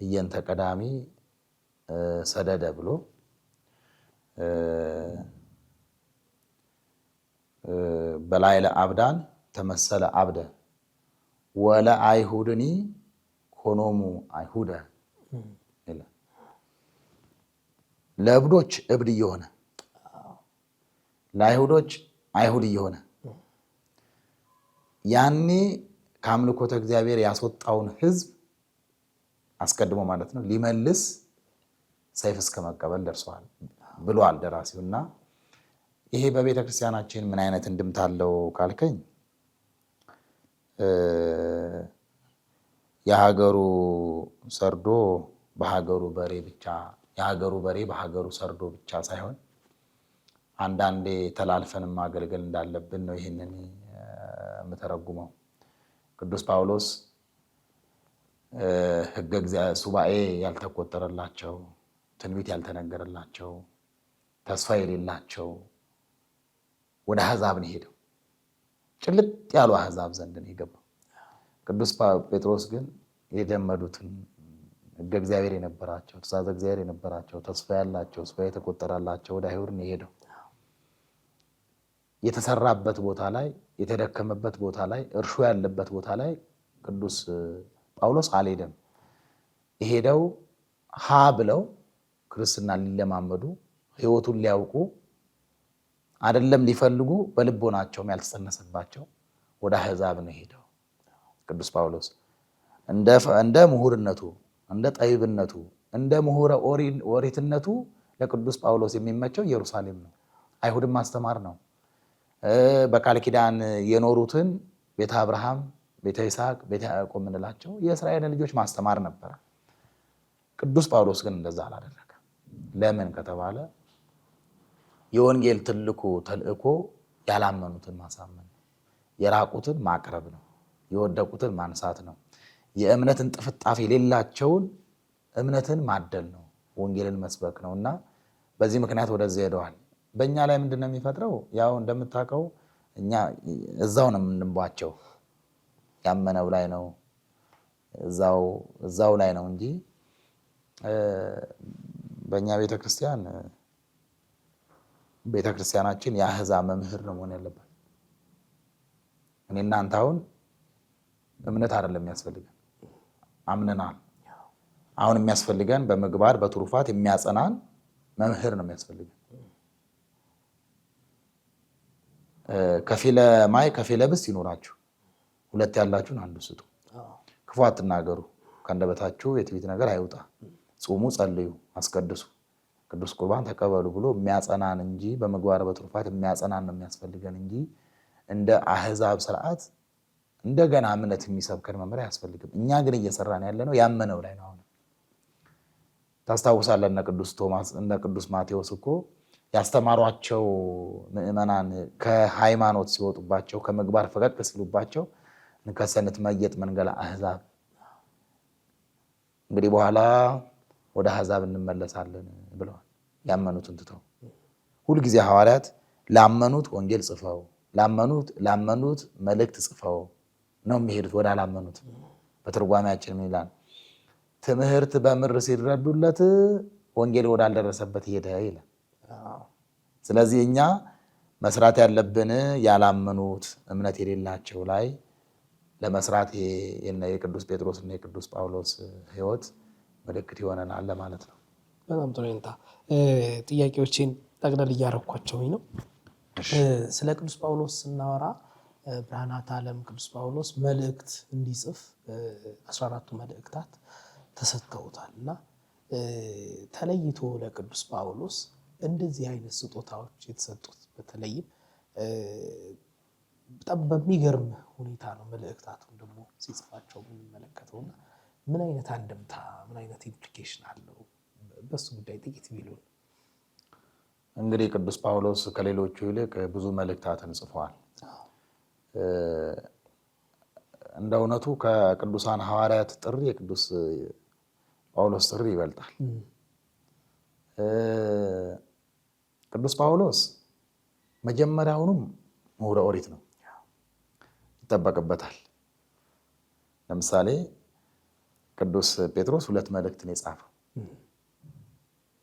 እየንተ ቀዳሚ ሰደደ ብሎ በላዕለ አብዳን ተመሰለ አብደ ወለ አይሁድኒ ኮኖሙ አይሁደ ይላል። ለእብዶች እብድ እየሆነ ለአይሁዶች አይሁድ እየሆነ ያኔ ከአምልኮተ እግዚአብሔር ያስወጣውን ሕዝብ አስቀድሞ ማለት ነው ሊመልስ ሰይፍ እስከ መቀበል ደርሰዋል ብሏል ደራሲው። እና ይሄ በቤተ ክርስቲያናችን ምን አይነት እንድምታ አለው ካልከኝ፣ የሀገሩ ሰርዶ በሀገሩ በሬ ብቻ የሀገሩ በሬ በሀገሩ ሰርዶ ብቻ ሳይሆን አንዳንዴ ተላልፈንም ማገልገል እንዳለብን ነው ይህንን የምተረጉመው። ቅዱስ ጳውሎስ ሕገ እግዚአብሔር ሱባኤ ያልተቆጠረላቸው፣ ትንቢት ያልተነገረላቸው፣ ተስፋ የሌላቸው ወደ አሕዛብ ነው ሄደው፣ ጭልጥ ያሉ አሕዛብ ዘንድ ነው የገባው። ቅዱስ ጴጥሮስ ግን የለመዱትን ሕገ እግዚአብሔር የነበራቸው፣ ትእዛዘ እግዚአብሔር የነበራቸው፣ ተስፋ ያላቸው፣ ሱባኤ የተቆጠረላቸው ወደ አይሁድ ነው የሄደው። የተሰራበት ቦታ ላይ የተደከመበት ቦታ ላይ እርሾ ያለበት ቦታ ላይ ቅዱስ ጳውሎስ አልሄደም። የሄደው ሀ ብለው ክርስትና ሊለማመዱ ሕይወቱን ሊያውቁ አይደለም ሊፈልጉ በልቦናቸውም ያልተጸነሰባቸው ወደ አሕዛብ ነው ሄደው። ቅዱስ ጳውሎስ እንደ ምሁርነቱ እንደ ጠቢብነቱ እንደ ምሁረ ኦሪትነቱ ለቅዱስ ጳውሎስ የሚመቸው ኢየሩሳሌም ነው። አይሁድን ማስተማር ነው። በቃል ኪዳን የኖሩትን ቤተ አብርሃም፣ ቤተ ይስሐቅ፣ ቤተ ያዕቆብ የምንላቸው የእስራኤልን ልጆች ማስተማር ነበረ። ቅዱስ ጳውሎስ ግን እንደዛ አላደረገም። ለምን ከተባለ የወንጌል ትልቁ ተልእኮ ያላመኑትን ማሳመን፣ የራቁትን ማቅረብ ነው። የወደቁትን ማንሳት ነው። የእምነትን ጥፍጣፊ የሌላቸውን እምነትን ማደል ነው። ወንጌልን መስበክ ነው። እና በዚህ ምክንያት ወደዚህ ሄደዋል። በእኛ ላይ ምንድን ነው የሚፈጥረው? ያው እንደምታውቀው እኛ እዛው ነው የምንባቸው። ያመነው ላይ ነው እዛው ላይ ነው እንጂ በእኛ ቤተክርስቲያናችን የአሕዛብ መምህር ነው መሆን ያለበት። እኔ እናንተ አሁን እምነት አይደለም የሚያስፈልገን፣ አምነናል። አሁን የሚያስፈልገን በምግባር በትሩፋት የሚያጸናን መምህር ነው የሚያስፈልገን። ከፊለ ማይ ከፊለ ብስት ይኖራችሁ፣ ሁለት ያላችሁን አንዱ ስጡ። ክፉ አትናገሩ፣ ከአንደበታችሁ የትዕቢት ነገር አይውጣ። ጹሙ፣ ጸልዩ፣ አስቀድሱ፣ ቅዱስ ቁርባን ተቀበሉ ብሎ የሚያጸናን እንጂ በምግባር በትሩፋት የሚያጸናን ነው የሚያስፈልገን እንጂ እንደ አሕዛብ ስርዓት እንደገና እምነት የሚሰብከን መመሪያ አያስፈልግም። እኛ ግን እየሰራን ያለነው ያመነው ላይ ነው። አሁን ታስታውሳለህ እነ ቅዱስ ማቴዎስ እኮ ያስተማሯቸው ምዕመናን ከሃይማኖት ሲወጡባቸው ከምግባር ፈቀቅ ሲሉባቸው ንከሰንት መየጥ መንገላ አሕዛብ። እንግዲህ በኋላ ወደ አሕዛብ እንመለሳለን ብለዋል። ያመኑትን ትተው ሁልጊዜ ሐዋርያት ላመኑት ወንጌል ጽፈው ላመኑት መልእክት ጽፈው ነው የሚሄዱት ወደ አላመኑት። በትርጓሜያችን ምን ይላል? ትምህርት በምር ሲረዱለት ወንጌል ወዳልደረሰበት ሄደ ይላል። ስለዚህ እኛ መስራት ያለብን ያላመኑት እምነት የሌላቸው ላይ ለመስራት የቅዱስ ጴጥሮስ እና የቅዱስ ጳውሎስ ሕይወት ምልክት ይሆነናል ለማለት ነው። በጣም ጥሩ። ጥያቄዎችን ጠቅለል እያረኳቸው ነው። ስለ ቅዱስ ጳውሎስ ስናወራ ብርሃናተ ዓለም ቅዱስ ጳውሎስ መልእክት እንዲጽፍ 14ቱ መልእክታት ተሰጥተውታል እና ተለይቶ ለቅዱስ ጳውሎስ እንደዚህ አይነት ስጦታዎች የተሰጡት በተለይም በጣም በሚገርም ሁኔታ ነው መልእክታቱን ደግሞ ሲጽፋቸው የምንመለከተውና ምን አይነት አንድምታ ምን አይነት ኢምፕሊኬሽን አለው? በሱ ጉዳይ ጥቂት ቢሉን። እንግዲህ ቅዱስ ጳውሎስ ከሌሎቹ ይልቅ ብዙ መልእክታትን ጽፏል። እንደ እውነቱ ከቅዱሳን ሐዋርያት ጥሪ የቅዱስ ጳውሎስ ጥሪ ይበልጣል። ቅዱስ ጳውሎስ መጀመሪያውኑም ምሁረ ኦሪት ነው፣ ይጠበቅበታል። ለምሳሌ ቅዱስ ጴጥሮስ 2 መልእክትን የጻፈው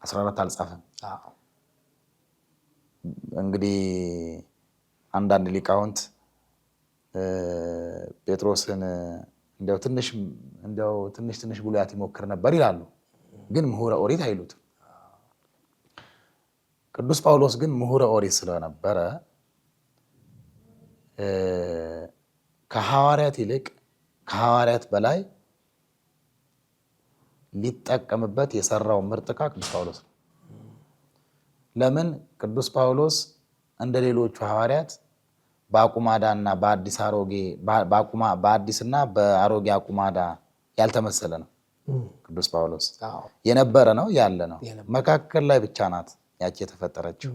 14 አልጻፈም። እንግዲህ አንዳንድ ሊቃውንት ጴጥሮስን እንዲያው ትንሽ ብሉያት ይሞክር ነበር ይላሉ፣ ግን ምሁረ ኦሪት አይሉትም። ቅዱስ ጳውሎስ ግን ምሁረ ኦሪት ስለነበረ ከሐዋርያት ይልቅ ከሐዋርያት በላይ ሊጠቀምበት የሰራው ምርጥ ዕቃ ቅዱስ ጳውሎስ ነው። ለምን? ቅዱስ ጳውሎስ እንደ ሌሎቹ ሐዋርያት በአቁማዳና በአዲስና በአሮጌ አቁማዳ ያልተመሰለ ነው። ቅዱስ ጳውሎስ የነበረ ነው ያለ ነው። መካከል ላይ ብቻ ናት ያቺ የተፈጠረችው።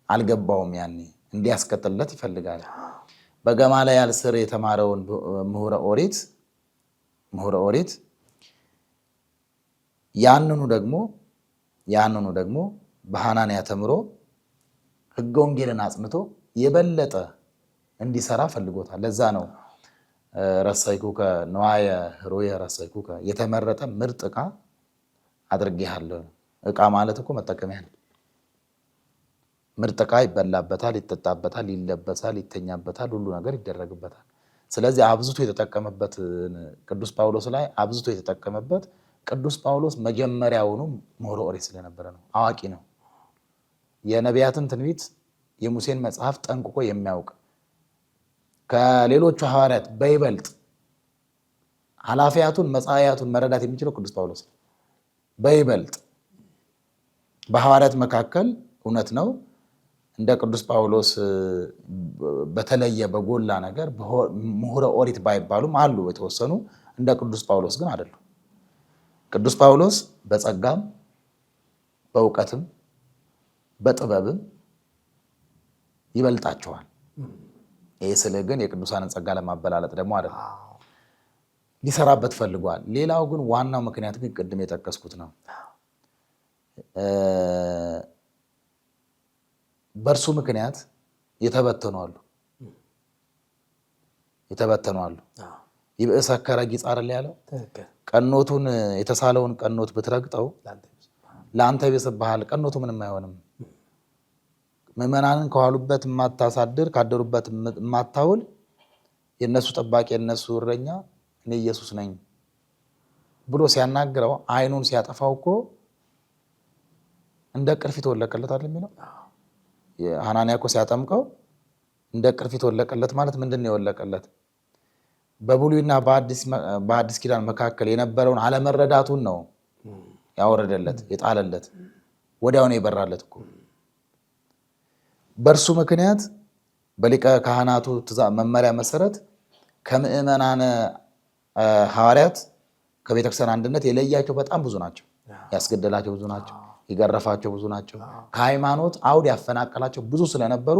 አልገባውም። ያኔ እንዲያስቀጥልለት ይፈልጋል። በገማልያል ስር የተማረውን ምሁረ ኦሪት ያንኑ ደግሞ በሐናንያ ተምሮ ሕገ ወንጌልን አጽንቶ የበለጠ እንዲሰራ ፈልጎታል። ለዛ ነው ረሰይኩከ ነዋየ ኅሩየ ረሰይኩከ የተመረጠ ምርጥ ዕቃ አድርጌሃለሁ። ዕቃ ማለት እኮ መጠቀሚያ ነው። ምርጥ ዕቃ ይበላበታል፣ ይጠጣበታል፣ ይለበሳል፣ ይተኛበታል፣ ሁሉ ነገር ይደረግበታል። ስለዚህ አብዝቶ የተጠቀመበት ቅዱስ ጳውሎስ ላይ አብዝቶ የተጠቀመበት ቅዱስ ጳውሎስ መጀመሪያውኑ ምሁረ ኦሪት ስለነበረ ነው። አዋቂ ነው። የነቢያትን ትንቢት የሙሴን መጽሐፍ ጠንቅቆ የሚያውቅ ከሌሎቹ ሐዋርያት በይበልጥ ኃላፊያቱን መጻያቱን መረዳት የሚችለው ቅዱስ ጳውሎስ ነው። በይበልጥ በሐዋርያት መካከል እውነት ነው እንደ ቅዱስ ጳውሎስ በተለየ በጎላ ነገር ምሁረ ኦሪት ባይባሉም አሉ የተወሰኑ። እንደ ቅዱስ ጳውሎስ ግን አይደሉም። ቅዱስ ጳውሎስ በጸጋም በእውቀትም በጥበብም ይበልጣቸዋል። ይህ ስል ግን የቅዱሳንን ጸጋ ለማበላለጥ ደግሞ አይደለም፣ ሊሰራበት ፈልጓል። ሌላው ግን ዋናው ምክንያት ግን ቅድም የጠቀስኩት ነው። በእርሱ ምክንያት የተበተኑ አሉ። ይብእሰከረ ጊጻር ያለው ቀኖቱን የተሳለውን ቀኖት ብትረግጠው ለአንተ ይብስብሃል። ቀኖቱ ምንም አይሆንም። ምዕመናንን ከዋሉበት የማታሳድር ካደሩበት የማታውል የእነሱ ጠባቂ የእነሱ እረኛ እኔ ኢየሱስ ነኝ ብሎ ሲያናግረው ዓይኑን ሲያጠፋው እኮ እንደ ቅርፊት ወለቀለት አይደል የሚለው። ሐናንያ እኮ ሲያጠምቀው እንደ ቅርፊት ወለቀለት ማለት ምንድን ነው የወለቀለት? በብሉይና በአዲስ ኪዳን መካከል የነበረውን አለመረዳቱን ነው ያወረደለት የጣለለት። ወዲያውኑ የበራለት እኮ በእርሱ ምክንያት በሊቀ ካህናቱ መመሪያ መሰረት ከምዕመናነ ሐዋርያት ከቤተክርስቲያን አንድነት የለያቸው በጣም ብዙ ናቸው። ያስገደላቸው ብዙ ናቸው። የገረፋቸው ብዙ ናቸው። ከሃይማኖት አውድ ያፈናቀላቸው ብዙ ስለነበሩ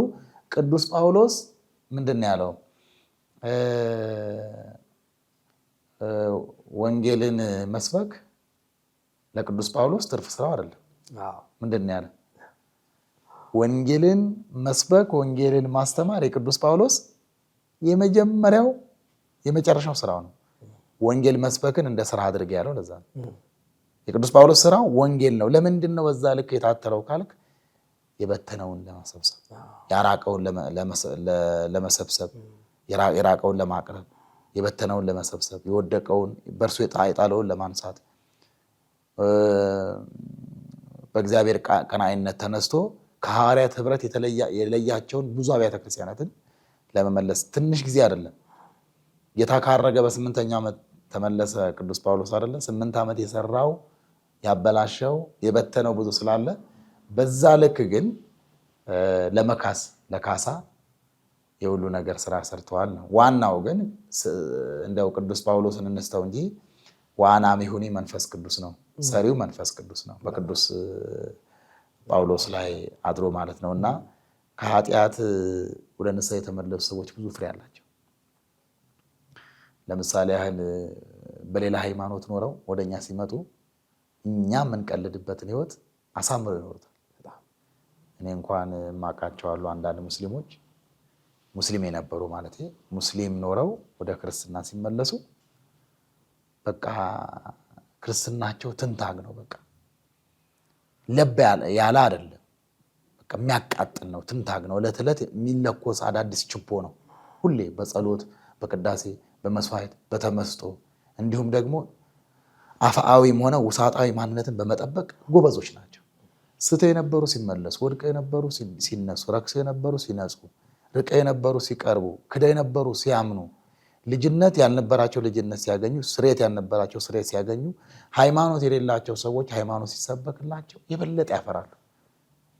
ቅዱስ ጳውሎስ ምንድን ነው ያለው? ወንጌልን መስበክ ለቅዱስ ጳውሎስ ትርፍ ስራው አይደለም። ምንድን ነው ያለ? ወንጌልን መስበክ ወንጌልን ማስተማር የቅዱስ ጳውሎስ የመጀመሪያው የመጨረሻው ስራው ነው። ወንጌል መስበክን እንደ ስራ አድርገ ያለው ለዛ ነው። የቅዱስ ጳውሎስ ስራው ወንጌል ነው። ለምንድን ነው በዛ ልክ የታተረው ካልክ የበተነውን ለመሰብሰብ፣ ያራቀውን ለመሰብሰብ፣ የራቀውን ለማቅረብ፣ የበተነውን ለመሰብሰብ፣ የወደቀውን በእርሱ የጣለውን ለማንሳት፣ በእግዚአብሔር ቀናኢነት ተነስቶ ከሐዋርያት ህብረት የለያቸውን ብዙ አብያተ ክርስቲያናትን ለመመለስ ትንሽ ጊዜ አይደለም። ጌታ ካረገ በ8ኛው ዓመት ተመለሰ ቅዱስ ጳውሎስ አይደለም። 8 ዓመት የሰራው ያበላሸው የበተነው ብዙ ስላለ በዛ ልክ ግን ለካሳ የሁሉ ነገር ስራ ሰርተዋል ነው። ዋናው ግን እንደው ቅዱስ ጳውሎስን እንስተው እንጂ ዋናም ይሁኒ መንፈስ ቅዱስ ነው። ሰሪው መንፈስ ቅዱስ ነው በቅዱስ ጳውሎስ ላይ አድሮ ማለት ነውና ከኃጢአት ወደ ንስሐ የተመለሱ ሰዎች ብዙ ፍሬ አላቸው። ለምሳሌ ያህል በሌላ ሃይማኖት ኖረው ወደኛ ሲመጡ እኛ የምንቀልድበትን ህይወት አሳምረው ይኖሩታል። እኔ እንኳን ማቃቸዋለሁ አንዳንድ ሙስሊሞች ሙስሊም የነበሩ ማለት ሙስሊም ኖረው ወደ ክርስትና ሲመለሱ በቃ ክርስትናቸው ትንታግ ነው። በቃ ለብ ያለ አይደለም። በቃ የሚያቃጥል ነው። ትንታግ ነው። ዕለት ዕለት የሚለኮስ አዳዲስ ችቦ ነው። ሁሌ በጸሎት በቅዳሴ በመስዋዕት በተመስጦ እንዲሁም ደግሞ አፍአዊም ሆነ ውሳጣዊ ማንነትን በመጠበቅ ጎበዞች ናቸው። ስተው የነበሩ ሲመለሱ፣ ወድቀው የነበሩ ሲነሱ፣ ረክሰው የነበሩ ሲነጹ፣ ርቀው የነበሩ ሲቀርቡ፣ ክደው የነበሩ ሲያምኑ፣ ልጅነት ያልነበራቸው ልጅነት ሲያገኙ፣ ስሬት ያልነበራቸው ስሬት ሲያገኙ፣ ሃይማኖት የሌላቸው ሰዎች ሃይማኖት ሲሰበክላቸው የበለጠ ያፈራሉ።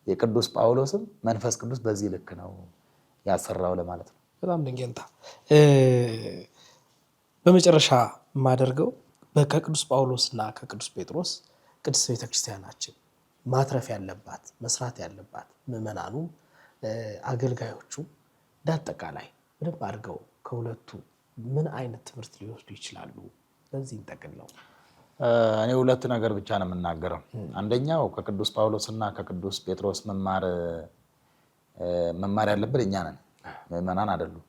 የቅዱስ ጳውሎስም መንፈስ ቅዱስ በዚህ ልክ ነው ያሰራው ለማለት ነው። በጣም ድንገንታ በመጨረሻ የማደርገው ከቅዱስ ጳውሎስና ከቅዱስ ጴጥሮስ ቅድስት ቤተክርስቲያናችን ማትረፍ ያለባት መስራት ያለባት ምዕመናኑ አገልጋዮቹ እንዳጠቃላይ በደንብ አድርገው ከሁለቱ ምን አይነት ትምህርት ሊወስዱ ይችላሉ? ለዚህ እንጠቅልለው። እኔ ሁለት ነገር ብቻ ነው የምናገረው። አንደኛው ከቅዱስ ጳውሎስና ከቅዱስ ጴጥሮስ መማር ያለብን እኛ ነን፣ ምዕመናን አይደሉም፣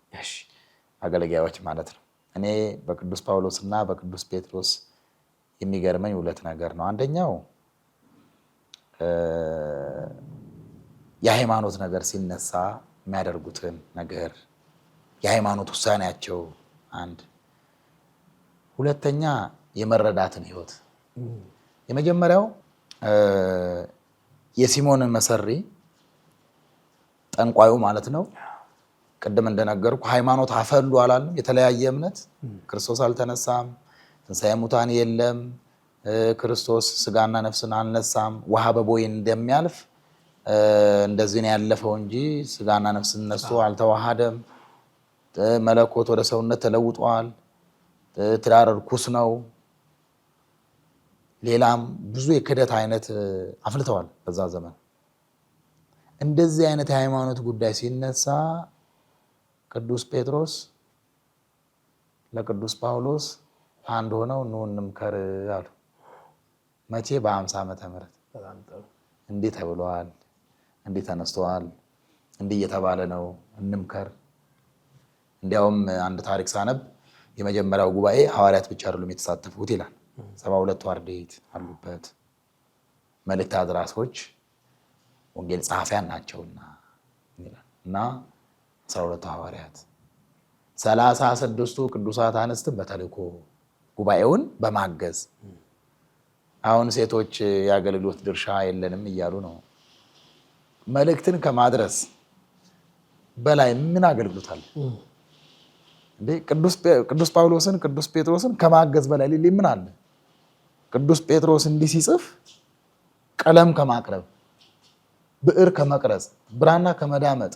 አገልጋዮች ማለት ነው። እኔ በቅዱስ ጳውሎስና በቅዱስ ጴጥሮስ የሚገርመኝ ሁለት ነገር ነው። አንደኛው የሃይማኖት ነገር ሲነሳ የሚያደርጉትን ነገር የሃይማኖት ውሳኔያቸው አንድ፣ ሁለተኛ የመረዳትን ህይወት። የመጀመሪያው የሲሞንን መሰሪ ጠንቋዩ ማለት ነው። ቅድም እንደነገርኩ ሃይማኖት አፈሉ አላለም። የተለያየ እምነት ክርስቶስ አልተነሳም፣ ትንሣኤ ሙታን የለም፣ ክርስቶስ ስጋና ነፍስን አልነሳም፣ ውሃ በቦይ እንደሚያልፍ እንደዚህ ነው ያለፈው እንጂ ስጋና ነፍስን ነስቶ አልተዋሃደም፣ መለኮት ወደ ሰውነት ተለውጧል፣ ትዳር ርኩስ ነው፣ ሌላም ብዙ የክደት አይነት አፍልተዋል በዛ ዘመን። እንደዚህ አይነት የሃይማኖት ጉዳይ ሲነሳ ቅዱስ ጴጥሮስ ለቅዱስ ጳውሎስ አንድ ሆነው ኑ እንምከር አሉ። መቼ? በ50 ዓመተ ምህረት እንዲህ ተብለዋል፣ እንዲህ ተነስተዋል፣ እንዲህ እየተባለ ነው፣ እንምከር። እንዲያውም አንድ ታሪክ ሳነብ የመጀመሪያው ጉባኤ ሐዋርያት ብቻ አይደሉም የተሳተፉት ይላል። 72 አርድእት አሉበት፣ መልእክት አድራሾች ወንጌል ጸሐፊያን ናቸውና ይላል እና 12 ሐዋርያት 36ቱ ቅዱሳት አንስትን በተልእኮ ጉባኤውን በማገዝ አሁን ሴቶች የአገልግሎት ድርሻ የለንም እያሉ ነው። መልእክትን ከማድረስ በላይ ምን አገልግሎት አለ እንዴ? ቅዱስ ጳውሎስን ቅዱስ ጴጥሮስን ከማገዝ በላይ ምን አለ? ቅዱስ ጴጥሮስ እንዲህ ሲጽፍ ቀለም ከማቅረብ፣ ብዕር ከመቅረጽ፣ ብራና ከመዳመጥ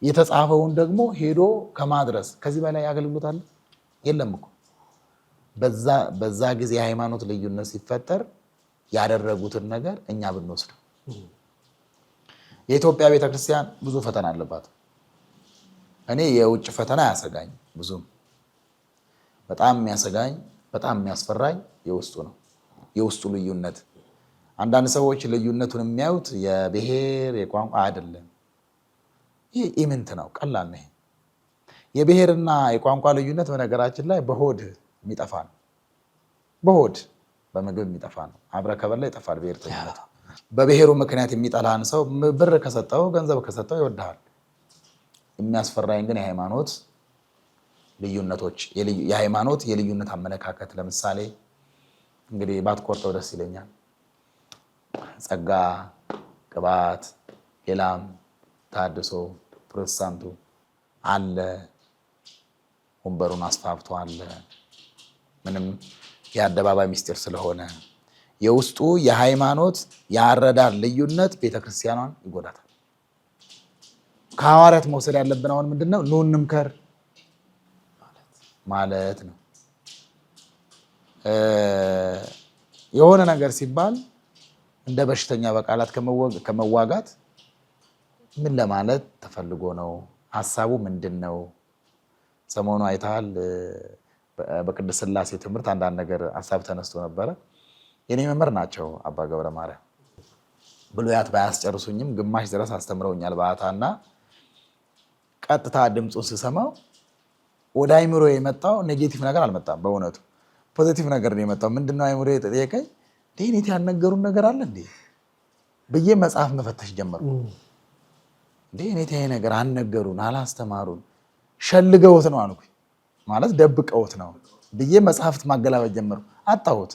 የተጻፈውን ደግሞ ሄዶ ከማድረስ ከዚህ በላይ አገልግሎት አለ? የለም እኮ። በዛ ጊዜ የሃይማኖት ልዩነት ሲፈጠር ያደረጉትን ነገር እኛ ብንወስደው፣ የኢትዮጵያ ቤተክርስቲያን ብዙ ፈተና አለባት። እኔ የውጭ ፈተና ያሰጋኝ ብዙም በጣም የሚያሰጋኝ በጣም የሚያስፈራኝ የውስጡ ነው፣ የውስጡ ልዩነት። አንዳንድ ሰዎች ልዩነቱን የሚያዩት የብሔር የቋንቋ አይደለም። ይህ ኢምንት ነው፣ ቀላል ነው። የብሔርና የቋንቋ ልዩነት በነገራችን ላይ በሆድ የሚጠፋ ነው። በሆድ በምግብ የሚጠፋ ነው። አብረ ከበላ ይጠፋል ብሔርተኝነት። በብሔሩ ምክንያት የሚጠላን ሰው ብር ከሰጠው ገንዘብ ከሰጠው ይወድሃል። የሚያስፈራኝ ግን የሃይማኖት ልዩነቶች፣ የሃይማኖት የልዩነት አመለካከት። ለምሳሌ እንግዲህ ባትቆርጠው ደስ ይለኛል። ጸጋ፣ ቅባት፣ ሌላም ታድሶ፣ ፕሮቴስታንቱ አለ፣ ወንበሩን አስፋፍቶ አለ። ምንም የአደባባይ ምስጢር ስለሆነ የውስጡ የሃይማኖት የአረዳድ ልዩነት ቤተክርስቲያኗን ይጎዳታል። ከሐዋርያት መውሰድ ያለብን አሁን ምንድነው? ኑ እንምከር ማለት ነው። የሆነ ነገር ሲባል እንደ በሽተኛ በቃላት ከመዋጋት ምን ለማለት ተፈልጎ ነው? ሐሳቡ ምንድን ነው? ሰሞኑ አይተሃል። በቅድስት ሥላሴ ትምህርት አንዳንድ ነገር ሐሳብ ተነስቶ ነበረ። የኔ መምህር ናቸው አባ ገብረ ማርያም። ብሉያት ባያስጨርሱኝም ግማሽ ድረስ አስተምረውኛል በአታና ቀጥታ ድምፁን ስሰማው ወደ አይምሮ የመጣው ኔጌቲቭ ነገር አልመጣም። በእውነቱ ፖዚቲቭ ነገር ነው የመጣው። ምንድነው አይምሮ የጠየቀኝ? ዴኔት ያልነገሩን ነገር አለ እንዴ ብዬ መጽሐፍ መፈተሽ ጀመርኩ። ዴኔት ይሄ ነገር አልነገሩን፣ አላስተማሩን፣ ሸልገውት ነው አልኩኝ። ማለት ደብቀውት ነው ብዬ መጽሐፍት ማገላበጥ ጀመርኩ። አጣሁት።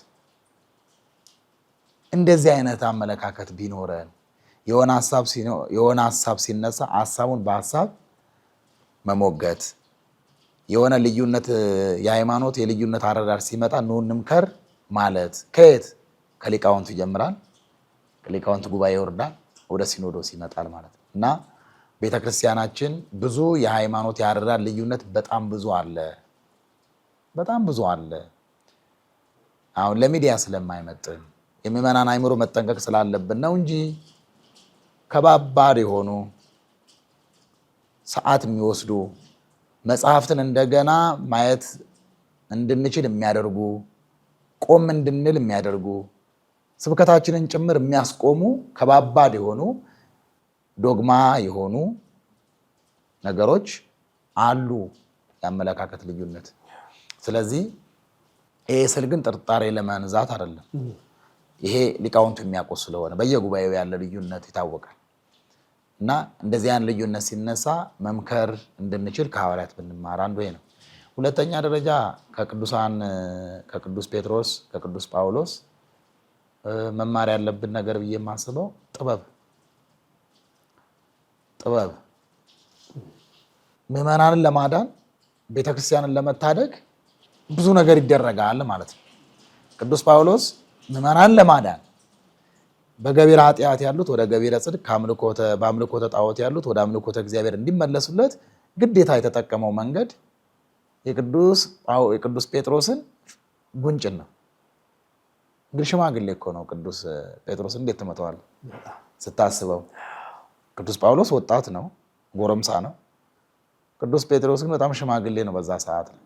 እንደዚህ አይነት አመለካከት ቢኖረን የሆነ ሀሳብ ሲነሳ ሀሳቡን በሀሳብ መሞገት፣ የሆነ ልዩነት የሃይማኖት የልዩነት አረዳድ ሲመጣ ኑ እንምከር ማለት ከየት? ከሊቃውንቱ ይጀምራል። ከሊቃውንቱ ጉባኤ ይወርዳል፣ ወደ ሲኖዶስ ይመጣል ማለት ነው። እና ቤተክርስቲያናችን ብዙ የሃይማኖት የአረዳድ ልዩነት በጣም ብዙ አለ፣ በጣም ብዙ አለ። አሁን ለሚዲያ ስለማይመጥን የምዕመናን አይምሮ መጠንቀቅ ስላለብን ነው እንጂ ከባባድ የሆኑ ሰዓት የሚወስዱ መጽሐፍትን እንደገና ማየት እንድንችል የሚያደርጉ ቆም እንድንል የሚያደርጉ ስብከታችንን ጭምር የሚያስቆሙ ከባባድ የሆኑ ዶግማ የሆኑ ነገሮች አሉ፣ የአመለካከት ልዩነት። ስለዚህ ይሄ ስል ግን ጥርጣሬ ለመንዛት አይደለም። ይሄ ሊቃውንቱ የሚያውቁት ስለሆነ በየጉባኤው ያለ ልዩነት ይታወቃል። እና እንደዚህ ያን ልዩነት ሲነሳ መምከር እንድንችል ከሐዋርያት ብንማር አንዱ ይሄ ነው። ሁለተኛ ደረጃ ከቅዱስ ጴጥሮስ ከቅዱስ ጳውሎስ መማር ያለብን ነገር ብዬ የማስበው ጥበብ ምዕመናንን ለማዳን ቤተክርስቲያንን ለመታደግ ብዙ ነገር ይደረጋል ማለት ነው። ቅዱስ ጳውሎስ ምዕመናንን ለማዳን በገቢረ ኃጢአት ያሉት ወደ ገቢረ ጽድቅ፣ በአምልኮተ ጣዖት ያሉት ወደ አምልኮተ እግዚአብሔር እንዲመለሱለት ግዴታ የተጠቀመው መንገድ የቅዱስ ጴጥሮስን ጉንጭን ነው። እንግዲህ ሽማግሌ እኮ ነው ቅዱስ ጴጥሮስ፣ እንዴት ትመተዋለህ ስታስበው? ቅዱስ ጳውሎስ ወጣት ነው፣ ጎረምሳ ነው። ቅዱስ ጴጥሮስ ግን በጣም ሽማግሌ ነው በዛ ሰዓት ነው።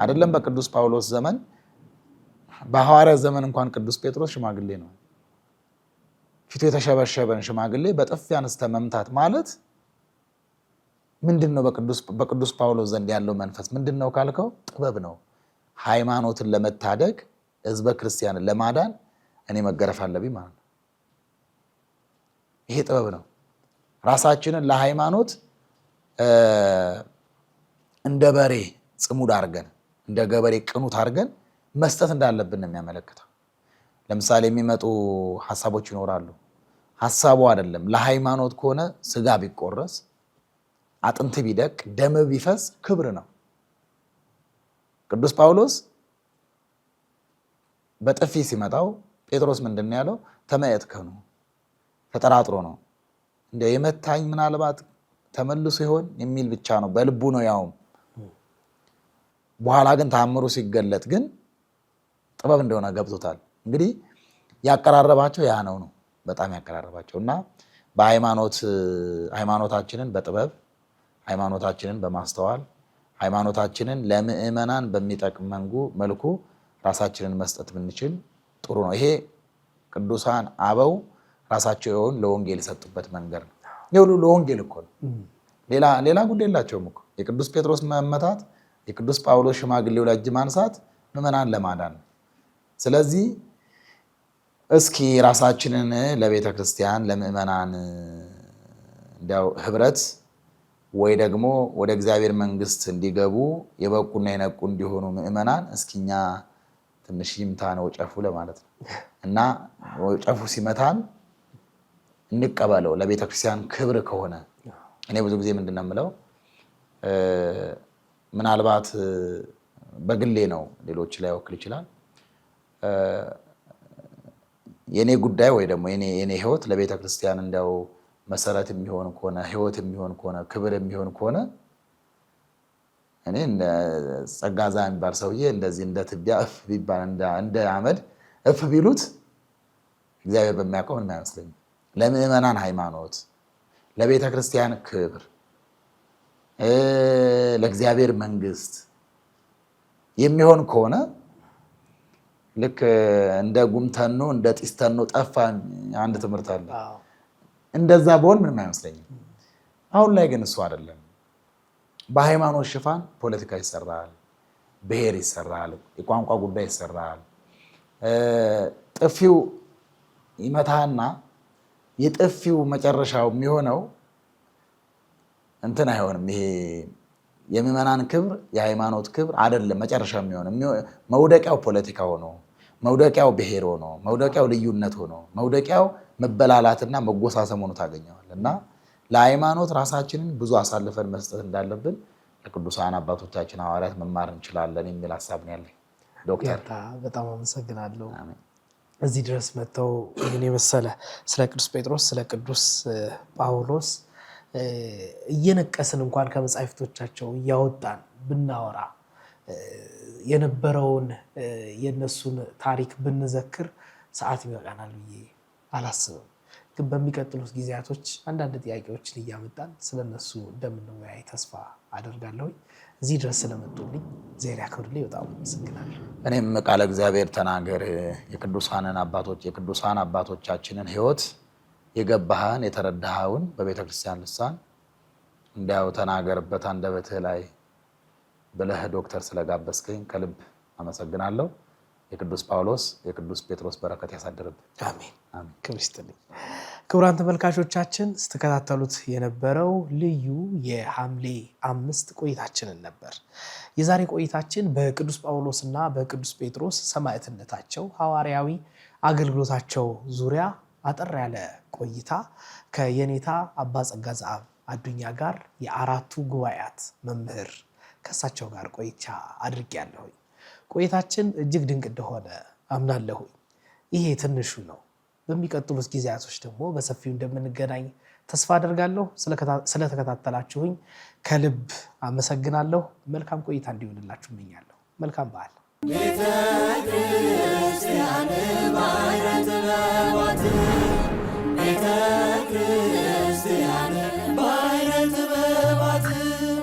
አይደለም በቅዱስ ጳውሎስ ዘመን፣ በሐዋርያት ዘመን እንኳን ቅዱስ ጴጥሮስ ሽማግሌ ነው። ፊቱ የተሸበሸበን ሽማግሌ በጥፊ አንስተ መምታት ማለት ምንድን ነው? በቅዱስ ጳውሎስ ዘንድ ያለው መንፈስ ምንድን ነው ካልከው፣ ጥበብ ነው። ሃይማኖትን ለመታደግ ህዝበ ክርስቲያንን ለማዳን እኔ መገረፍ አለብኝ ማለት ነው። ይሄ ጥበብ ነው። ራሳችንን ለሃይማኖት እንደ በሬ ጽሙድ አድርገን እንደ ገበሬ ቅኑት አድርገን መስጠት እንዳለብን ነው የሚያመለክተው። ለምሳሌ የሚመጡ ሀሳቦች ይኖራሉ። ሀሳቡ አይደለም ለሃይማኖት ከሆነ ስጋ ቢቆረስ አጥንት ቢደቅ ደም ቢፈስ ክብር ነው። ቅዱስ ጳውሎስ በጥፊ ሲመጣው ጴጥሮስ ምንድን ነው ያለው? ተመየጥከኑ፣ ተጠራጥሮ ነው እንደ የመታኝ ምናልባት ተመልሶ ይሆን የሚል ብቻ ነው በልቡ ነው ያውም። በኋላ ግን ተአምሩ ሲገለጥ ግን ጥበብ እንደሆነ ገብቶታል። እንግዲህ ያቀራረባቸው ያ ነው በጣም ያቀራረባቸው እና ሃይማኖታችንን በጥበብ ሃይማኖታችንን በማስተዋል ሃይማኖታችንን ለምዕመናን በሚጠቅም መልኩ ራሳችንን መስጠት ብንችል ጥሩ ነው። ይሄ ቅዱሳን አበው ራሳቸውን ለወንጌል የሰጡበት መንገድ ነው። ይሁሉ ለወንጌል እኮ ነው። ሌላ ጉዳይ የላቸውም እኮ። የቅዱስ ጴጥሮስ መመታት፣ የቅዱስ ጳውሎስ ሽማግሌው ላይ እጅ ማንሳት ምዕመናን ለማዳን ነው። ስለዚህ እስኪ ራሳችንን ለቤተ ክርስቲያን ለምዕመናን እንዲያው ህብረት ወይ ደግሞ ወደ እግዚአብሔር መንግስት እንዲገቡ የበቁና የነቁ እንዲሆኑ ምዕመናን እስኪኛ ትንሽ ይምታ ነው ጨፉ ለማለት ነው። እና ጨፉ ሲመታን እንቀበለው። ለቤተ ክርስቲያን ክብር ከሆነ እኔ ብዙ ጊዜ ምንድን ነው የምለው፣ ምናልባት በግሌ ነው፣ ሌሎች ላይ ወክል ይችላል። የኔ ጉዳይ ወይ ደግሞ የኔ ህይወት ለቤተ ክርስቲያን እንዲያው መሰረት የሚሆን ከሆነ ህይወት የሚሆን ከሆነ ክብር የሚሆን ከሆነ እኔ ጸጋዛ የሚባል ሰውዬ እንደዚህ እንደ ትቢያ እፍ ቢባል እንደ አመድ እፍ ቢሉት እግዚአብሔር በሚያውቀው ምንም አይመስለኝም። ለምዕመናን ሃይማኖት፣ ለቤተ ክርስቲያን ክብር፣ ለእግዚአብሔር መንግስት የሚሆን ከሆነ ልክ እንደ ጉምተኖ እንደ ጢስተኖ ጠፋ አንድ ትምህርት አለ። እንደዛ በሆን ምንም አይመስለኝም። አሁን ላይ ግን እሱ አይደለም። በሃይማኖት ሽፋን ፖለቲካ ይሰራል፣ ብሔር ይሰራል፣ የቋንቋ ጉዳይ ይሰራል። ጥፊው ይመታና የጥፊው መጨረሻው የሚሆነው እንትን አይሆንም። ይሄ የምዕመናን ክብር የሃይማኖት ክብር አይደለም። መጨረሻ የሚሆነው መውደቂያው ፖለቲካ ሆኖ፣ መውደቂያው ብሔር ሆኖ፣ መውደቂያው ልዩነት ሆኖ፣ መውደቂያው መበላላትና መጎሳሰም ሆኖ ታገኘዋል። እና ለሃይማኖት ራሳችንን ብዙ አሳልፈን መስጠት እንዳለብን ለቅዱሳን አባቶቻችን ሐዋርያት መማር እንችላለን የሚል ሀሳብ ነው ያለኝ። ዶክተር በጣም አመሰግናለሁ። እዚህ ድረስ መጥተው ይህን የመሰለ ስለ ቅዱስ ጴጥሮስ ስለ ቅዱስ ጳውሎስ እየነቀስን እንኳን ከመጻሕፍቶቻቸው እያወጣን ብናወራ የነበረውን የነሱን ታሪክ ብንዘክር ሰዓት ይበቃናል ብዬ አላስብም። ግን በሚቀጥሉት ጊዜያቶች አንዳንድ ጥያቄዎችን እያመጣን ስለነሱ እንደምንወያይ ተስፋ አደርጋለሁ። እዚህ ድረስ ስለመጡልኝ እግዚአብሔር ያክብርልኝ። በጣም አመሰግናለሁ። እኔም ቃለ እግዚአብሔር ተናገር የቅዱሳን አባቶቻችንን ሕይወት የገባህን የተረዳኸውን በቤተ ክርስቲያን ልሳን እንዲያው ተናገርበት አንደበትህ ላይ ብለህ ዶክተር ስለጋበዝከኝ ከልብ አመሰግናለሁ። የቅዱስ ጳውሎስ የቅዱስ ጴጥሮስ በረከት ያሳድርብን። አሜን። ክብር ይስጥልኝ። ክቡራን ተመልካቾቻችን ስትከታተሉት የነበረው ልዩ የሐምሌ 5 ቆይታችንን ነበር። የዛሬ ቆይታችን በቅዱስ ጳውሎስና በቅዱስ ጴጥሮስ ሰማዕትነታቸው ሐዋርያዊ አገልግሎታቸው ዙሪያ አጠር ያለ ቆይታ ከየኔታ አባ ጸጋ ዘአብ አዱኛ ጋር የአራቱ ጉባኤያት መምህር ከሳቸው ጋር ቆይቻ አድርጌያለሁ። ቆይታችን እጅግ ድንቅ እንደሆነ አምናለሁ። ይሄ ትንሹ ነው። በሚቀጥሉት ጊዜያቶች ደግሞ በሰፊው እንደምንገናኝ ተስፋ አደርጋለሁ። ስለተከታተላችሁኝ ከልብ አመሰግናለሁ። መልካም ቆይታ እንዲሆንላችሁ እመኛለሁ። መልካም በዓል። ቤተ ክርስቲያን